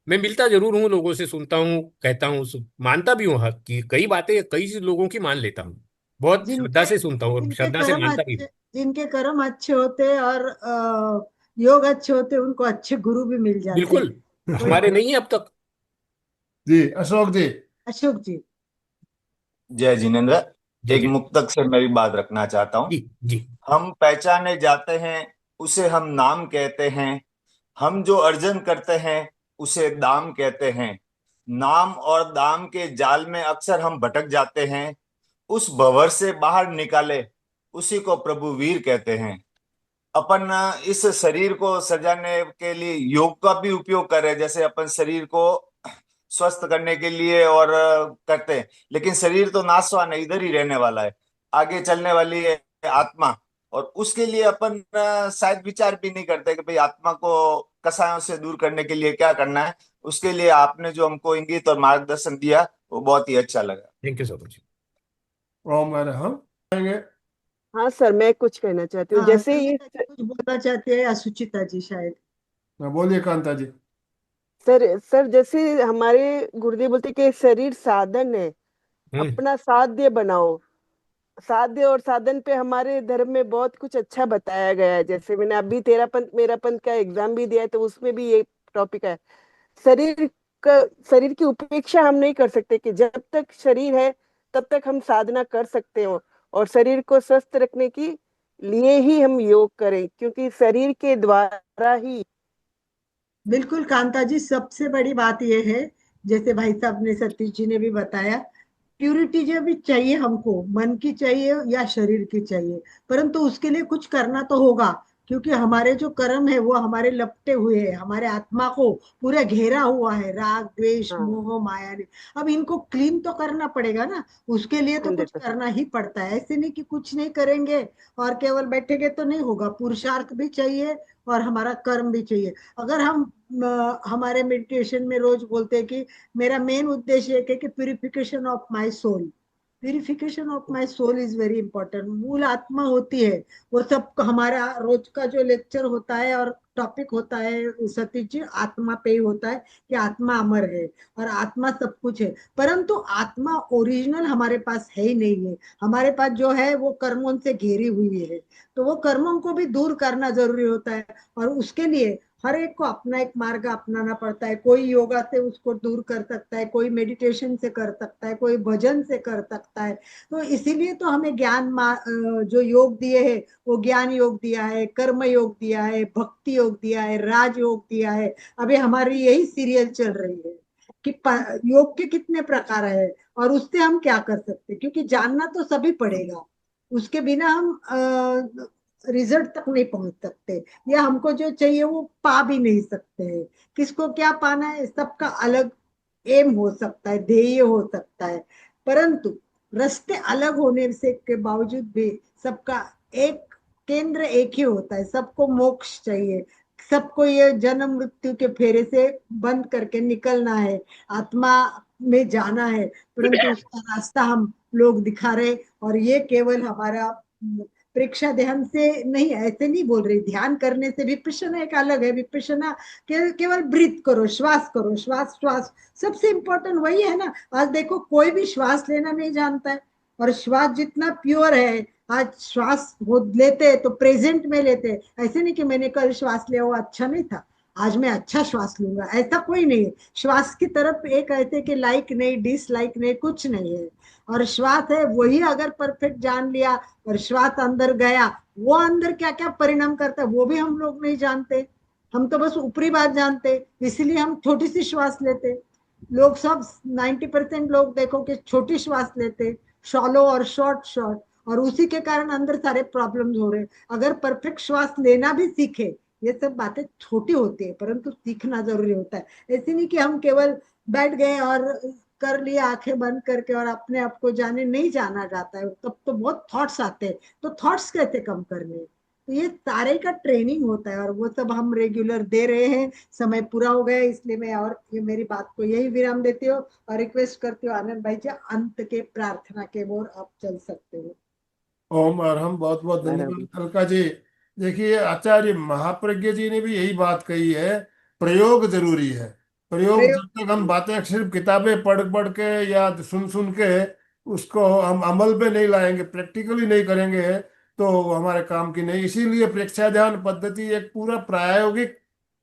मैं मिलता जरूर हूँ, लोगों से सुनता हूँ, कहता हूँ, मानता भी हूँ हक कि कई बातें कई लोगों की मान लेता हूँ। बहुत श्रद्धा जिनके से सुनता हूँ और जिनके श्रद्धा से कर्म मानता भी हूँ। अच्छे जिनके कर्म अच्छे होते हैं और योग अच्छे होते हैं, उनको अच्छे गुरु भी मिल जाते हैं। बिल्कुल। कोई हमारे नहीं है अब तक। जी अशोक जी अशोक जी। जय जिनेन्द्र। जय एक जय। मुक्तक से मैं भी बात रखना चाहता हूँ। जी जी। हम पहचाने जाते हैं, उसे हम नाम कहते हैं। हम जो अर्जन करते हैं, उसे दाम कहते हैं। नाम और दाम के जाल में अक्सर हम भटक जाते हैं। उस भंवर से बाहर निकाले, उसी को प्रभु वीर कहते हैं। अपन इस शरीर को सजाने के लिए योग का भी उपयोग कर रहे हैं, जैसे अपन शरीर को स्वस्थ करने के लिए और करते हैं। लेकिन शरीर तो नाशवान है, इधर ही रहने वाला है। आगे चलने वाली है आत्मा। और उसके लिए अपन शायद विचार भी नहीं करते कि भाई आत्मा को कसायों से दूर करने के लिए क्या करना है। उसके लिए आपने जो हमको इंगित और मार्गदर्शन दिया, वो बहुत ही अच्छा लगा। Thank you so much. ओम हम कहेंगे। हाँ सर, मैं कुछ कहना चाहती हूँ। हाँ, जैसे ये संगीता जी कुछ बोलना चाहते हैं या सुचिता जी शायद। हाँ, बोलिए कांता जी। सर सर जैसे हमारे गुरुदेव बोलते कि शरीर साधन है, हम्म। अपना साध्य बनाओ। साध्य और साधन पे हमारे धर्म में बहुत कुछ अच्छा बताया गया है। जैसे मैंने अभी तेरा पंथ मेरा पंथ का एग्जाम भी दिया है, तो उसमें भी ये टॉपिक है। शरीर का शरीर की उपेक्षा हम नहीं कर सकते कि जब तक शरीर है तब तक हम साधना कर सकते हो। और शरीर को स्वस्थ रखने की लिए ही हम योग करें, क्योंकि शरीर के द्वारा ही। बिल्कुल कांता जी, सबसे बड़ी बात यह है, जैसे भाई साहब ने, सतीश जी ने भी बताया, प्यूरिटी जो भी चाहिए हमको, मन की चाहिए या शरीर की चाहिए, परंतु उसके लिए कुछ करना तो होगा। क्योंकि हमारे जो कर्म है वो हमारे लपटे हुए हैं, हमारे आत्मा को पूरा घेरा हुआ है, राग द्वेष हाँ, मोह माया ने। अब इनको क्लीन तो करना पड़ेगा ना। उसके लिए तो कुछ 100%। करना ही पड़ता है। ऐसे नहीं कि कुछ नहीं करेंगे और केवल बैठेंगे तो नहीं होगा। पुरुषार्थ भी चाहिए और हमारा कर्म भी चाहिए। अगर हम हमारे मेडिटेशन में रोज बोलते हैं कि मेरा मेन उद्देश्य है कि purification of my soul. Purification of my soul is very important. मूल आत्मा होती है वो सब। हमारा रोज का जो लेक्चर होता है और टॉपिक होता है सतीश जी, आत्मा पे ही होता है कि आत्मा अमर है और आत्मा सब कुछ है। परंतु आत्मा ओरिजिनल हमारे पास है ही नहीं है। हमारे पास जो है वो कर्मों से घेरी हुई है। तो वो कर्मों को भी दूर करना जरूरी होता है। और उसके लिए हर एक को अपना एक मार्ग अपनाना पड़ता है। कोई योगा से उसको दूर कर सकता है, कोई मेडिटेशन से कर सकता है, कोई भजन से कर सकता है। तो इसीलिए तो हमें जो योग दिए है, वो ज्ञान योग दिया है, कर्म योग दिया है, भक्ति योग दिया है, राज योग दिया है। अभी हमारी यही सीरियल चल रही है कि योग के कितने प्रकार है और उससे हम क्या कर सकते हैं, क्योंकि जानना तो सभी पड़ेगा। उसके बिना हम रिजल्ट तक नहीं पहुंच सकते, या हमको जो चाहिए वो पा भी नहीं सकते हैं। किसको क्या पाना है, सबका अलग एम हो सकता है, ध्येय हो सकता है। परंतु रास्ते अलग होने से के बावजूद भी सबका एक केंद्र एक ही होता है। सबको मोक्ष चाहिए। सबको ये जन्म मृत्यु के फेरे से बंद करके निकलना है, आत्मा में जाना है। परंतु उसका रास्ता हम लोग दिखा रहे, और ये केवल हमारा परीक्षा ध्यान से नहीं, ऐसे नहीं बोल रही, ध्यान करने से विपश्यना एक अलग है। विपश्यना केवल ब्रीथ करो, श्वास करो, श्वास श्वास सबसे इंपॉर्टेंट वही है ना। आज देखो कोई भी श्वास लेना नहीं जानता है, और श्वास जितना प्योर है, आज श्वास वो लेते तो प्रेजेंट में लेते। ऐसे नहीं कि मैंने कल श्वास लिया वो अच्छा नहीं था, आज मैं अच्छा श्वास लूंगा, ऐसा कोई नहीं है। श्वास की तरफ एक ऐसे कि लाइक नहीं, डिसलाइक नहीं, कुछ नहीं है। और श्वास है वही अगर परफेक्ट जान लिया और श्वास अंदर गया, वो अंदर क्या क्या परिणाम करता है वो भी हम लोग नहीं जानते। हम तो बस ऊपरी बात जानते, इसलिए हम छोटी सी श्वास लेते। लोग सब 90% लोग देखो कि छोटी श्वास लेते, शॉलो और शॉर्ट शॉर्ट, और उसी के कारण अंदर सारे प्रॉब्लम्स हो रहे हैं। अगर परफेक्ट श्वास लेना भी सीखे, ये सब बातें छोटी होती है परंतु सीखना जरूरी होता है। ऐसे नहीं कि हम केवल बैठ गए और कर लिया आंखें बंद करके और अपने आप को जाने, नहीं जाना जाता है, तब तो बहुत थॉट्स आते हैं। तो थॉट्स कैसे कम करने हैं? तो ये सारे का ट्रेनिंग होता है और वो सब हम रेगुलर दे रहे हैं। समय पूरा हो गया इसलिए मैं और ये मेरी बात को यही विराम देती हूँ और रिक्वेस्ट करती हूँ आनंद भाई जी अंत के प्रार्थना के ओर आप चल सकते हो। ओम अरहम। बहुत बहुत धन्यवाद अलका जी। देखिए आचार्य महाप्रज्ञ जी ने भी यही बात कही है, प्रयोग जरूरी है। प्रयोग, प्रयोग जब तक हम बातें सिर्फ किताबें पढ़ पढ़ के या सुन सुन के उसको हम अमल में नहीं लाएंगे, प्रैक्टिकली नहीं करेंगे, तो हमारे काम की नहीं। इसीलिए प्रेक्षा ध्यान पद्धति एक पूरा प्रायोगिक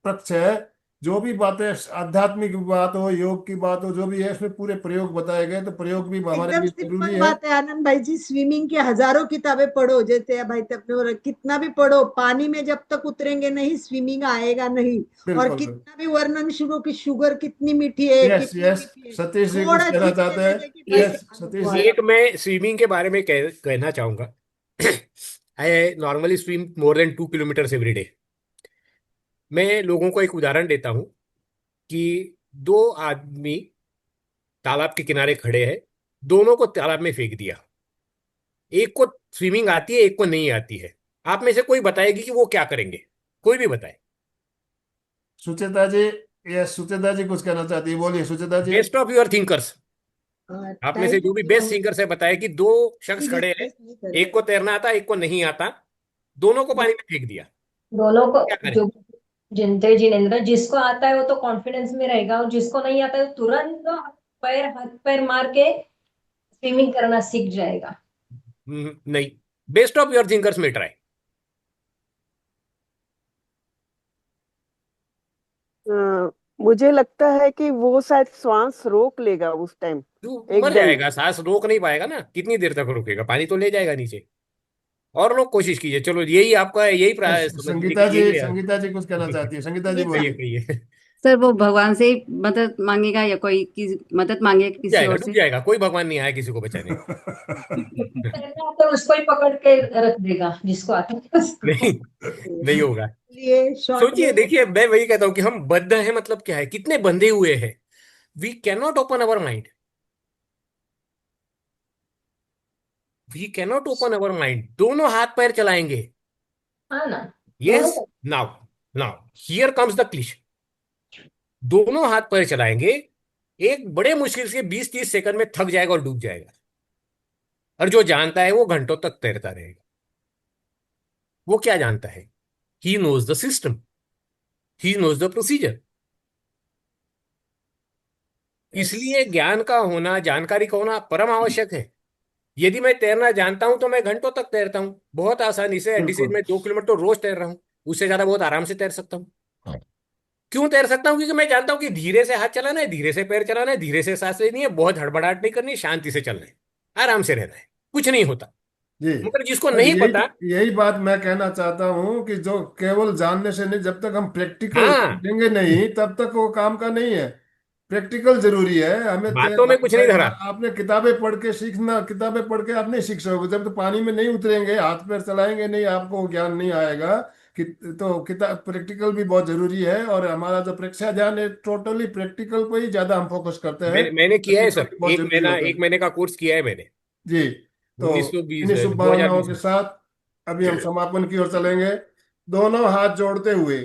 पक्ष है। जो भी बातें आध्यात्मिक बात हो, योग की बात हो, जो भी है इसमें पूरे प्रयोग बताए गए, तो प्रयोग भी हमारे एकदम लिए जरूरी सिंपल है। बात है आनंद भाई जी, स्विमिंग की हजारों किताबें पढ़ो, जैसे भाई तब कितना भी पढ़ो, पानी में जब तक उतरेंगे नहीं स्विमिंग आएगा नहीं। और बिल्कुल बिल्कुल। कितना भी वर्णन शुरू कि शुगर कितनी मीठी है, यस कितनी यस, मीठी है, सतीश जी कुछ थोड़ा कहना सीखने चाहते हैं। लगे कि भाई यस सतीश अनुभव जी। आया। एक मैं स्विमिंग के बारे में कहना चाहूंगा। I normally swim more than 2 kilometre every day. मैं लोगों को एक उदाहरण देता हूँ कि दो आदमी तालाब के किनारे खड़े हैं, दोनों को तालाब में फेंक दिया। एक को स्विमिंग आती है, एक को नहीं आती है। आप में से कोई बताएगी कि वो क्या करेंगे? कोई भी बताए। सुचेता जी, यस सुचेता जी कुछ कहना चाहती है, बोलिए Sucheta ji. Best of your thinkers. आप में से टाइम जो हो भी गया बेस्ट हो, सिंगर से बताए कि दो शख्स खड़े हैं, डिस्कस नहीं एक करते। को तैरना आता, एक को नहीं आता, दोनों को पानी में फेंक दिया। दोनों को क्या करें? जो जिनते जिनेंद्र, जिसको आता है वो तो कॉन्फिडेंस में रहेगा, और जिसको नहीं आता है तुरंत पैर हाथ पैर मार के स्विमिंग करना सीख जाएगा। नहीं, बेस्ट ऑफ योर थिंकर्स में ट्राई। अ, मुझे लगता है कि वो शायद श्वास रोक लेगा उस टाइम तू मर एकदम। जाएगा, सांस रोक नहीं पाएगा ना। कितनी देर तक रोकेगा? पानी तो ले जाएगा नीचे। और लोग कोशिश कीजिए। चलो यही आपका है, यही समझ लीजिए कि यही है। संगीता जी कुछ कहना चाहती है, संगीता जी गीता, कहिए बोलिए। कहिए। सर वो भगवान से ही मदद मांगेगा या कोई की मदद मांगेगा डूब किसी जाएगा, और डूब से? जाएगा। कोई भगवान नहीं आया किसी को बचाने। तैरना तो उसको ही पकड़ के रख देगा जिसको आता है उसको। नहीं, नहीं होगा। लिए शॉर्ट सोचिए, में देखिए, मैं वही कहता हूं कि हम बद्ध हैं, मतलब क्या है, कितने बंधे हुए हैं। We can not open our mind. We can not open our mind. दोनों हाथ पैर चलाएंगे। हाँ ना, दोनों yes. Now, now here comes the cliche. दोनों हाथ पैर चलाएंगे, एक बड़े मुश्किल से 20-30 सेकंड में थक जाएगा और डूब जाएगा। और जो जानता है वो घंटों तक तैरता रहेगा। वो क्या जानता है? He knows the system, he knows the procedure. इसलिए ज्ञान का होना, जानकारी का होना परम आवश्यक है। यदि मैं तैरना जानता हूं तो मैं घंटों तक तैरता हूं, बहुत आसानी से। एटलीस्ट बिल्कुल। मैं 2 किलोमीटर तो रोज तैर रहा हूं। उससे ज्यादा बहुत आराम से तैर सकता हूं। क्यों तैर सकता हूं? क्योंकि मैं जानता हूं कि धीरे से हाथ चलाना है, धीरे से पैर चलाना है, धीरे से सांस लेनी है, बहुत हड़बड़ाहट नहीं करनी, शांति से चलना है, आराम से रहना है, कुछ नहीं होता। जी। मगर जिसको और नहीं पता। यही यही बात मैं कहना चाहता हूँ कि जो केवल जानने से नहीं, जब तक हम प्रैक्टिकल हाँ, करेंगे नहीं तब तक वो काम का नहीं है। प्रैक्टिकल जरूरी है हमें। बातों में कुछ नहीं धरा। आपने किताबें पढ़ के सीखना, किताबें पढ़ के आप नहीं सीख सकोगे जब तक पानी में नहीं उतरेंगे, हाथ पैर चलाएंगे नहीं, आपको ज्ञान नहीं आएगा कि। तो किताब प्रैक्टिकल भी बहुत जरूरी है, और हमारा जो परीक्षा ध्यान है टोटली प्रैक्टिकल पे ही ज्यादा हम फोकस करते हैं। मैंने किया है प्रैक्टिकल सर। भी बहुत जरूरी होता एक है। महीने का कोर्स किया है मैंने। जी। तो 1920 इन्हीं दो हजार शुभकामनाओं बीस के में साथ अभी हम समापन की ओर चलेंगे। दोनों हाथ जोड़ते हुए,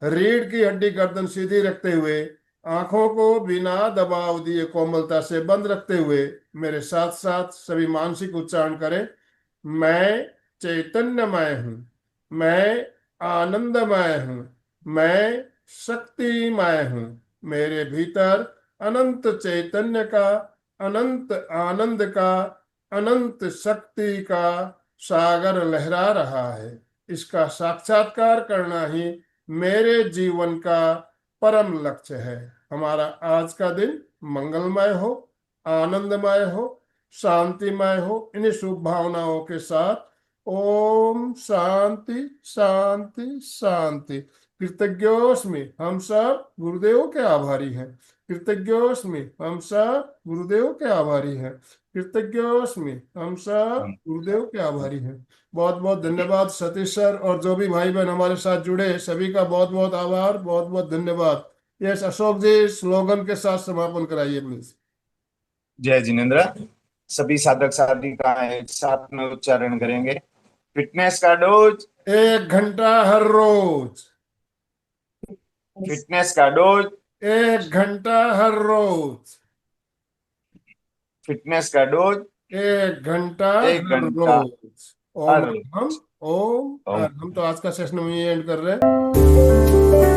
रीढ़ की हड्डी गर्दन सीधी रखते हुए, आंखों को बिना दबाव दिए कोमलता से बंद रखते हुए मेरे साथ साथ सभी मानसिक उच्चारण करें। मैं चैतन्यमय हूँ, मैं आनंदमय हूँ, मैं शक्तिमय हूँ। मेरे भीतर अनंत चैतन्य का, अनंत आनंद का, अनंत शक्ति का सागर लहरा रहा है। इसका साक्षात्कार करना ही मेरे जीवन का परम लक्ष्य है। हमारा आज का दिन मंगलमय हो, आनंदमय हो, शांतिमय हो। इन्हीं शुभ भावनाओं के साथ ओम शांति शांति शांति। कृतज्ञोस्मि, हम सब गुरुदेव के आभारी हैं। कृतज्ञोस्मि, हम सब गुरुदेव के आभारी हैं। कृतज्ञोस्मि, हम सब गुरुदेव के आभारी हैं। बहुत बहुत धन्यवाद सतीश सर, और जो भी भाई बहन हमारे साथ जुड़े सभी का बहुत बहुत आभार, बहुत बहुत धन्यवाद। यस अशोक जी, स्लोगन के साथ समापन कराइए प्लीज। जय जिनेन्द्र। सभी साधक साधिकाएं एक साथ में उच्चारण करेंगे। फिटनेस का डोज 1 घंटा हर रोज। फिटनेस का डोज 1 घंटा हर रोज। फिटनेस का डोज 1 घंटा 1 हर घंटा रोज। ओम हर हम ओम ओम। हम तो आज का सेशन में एंड कर रहे हैं।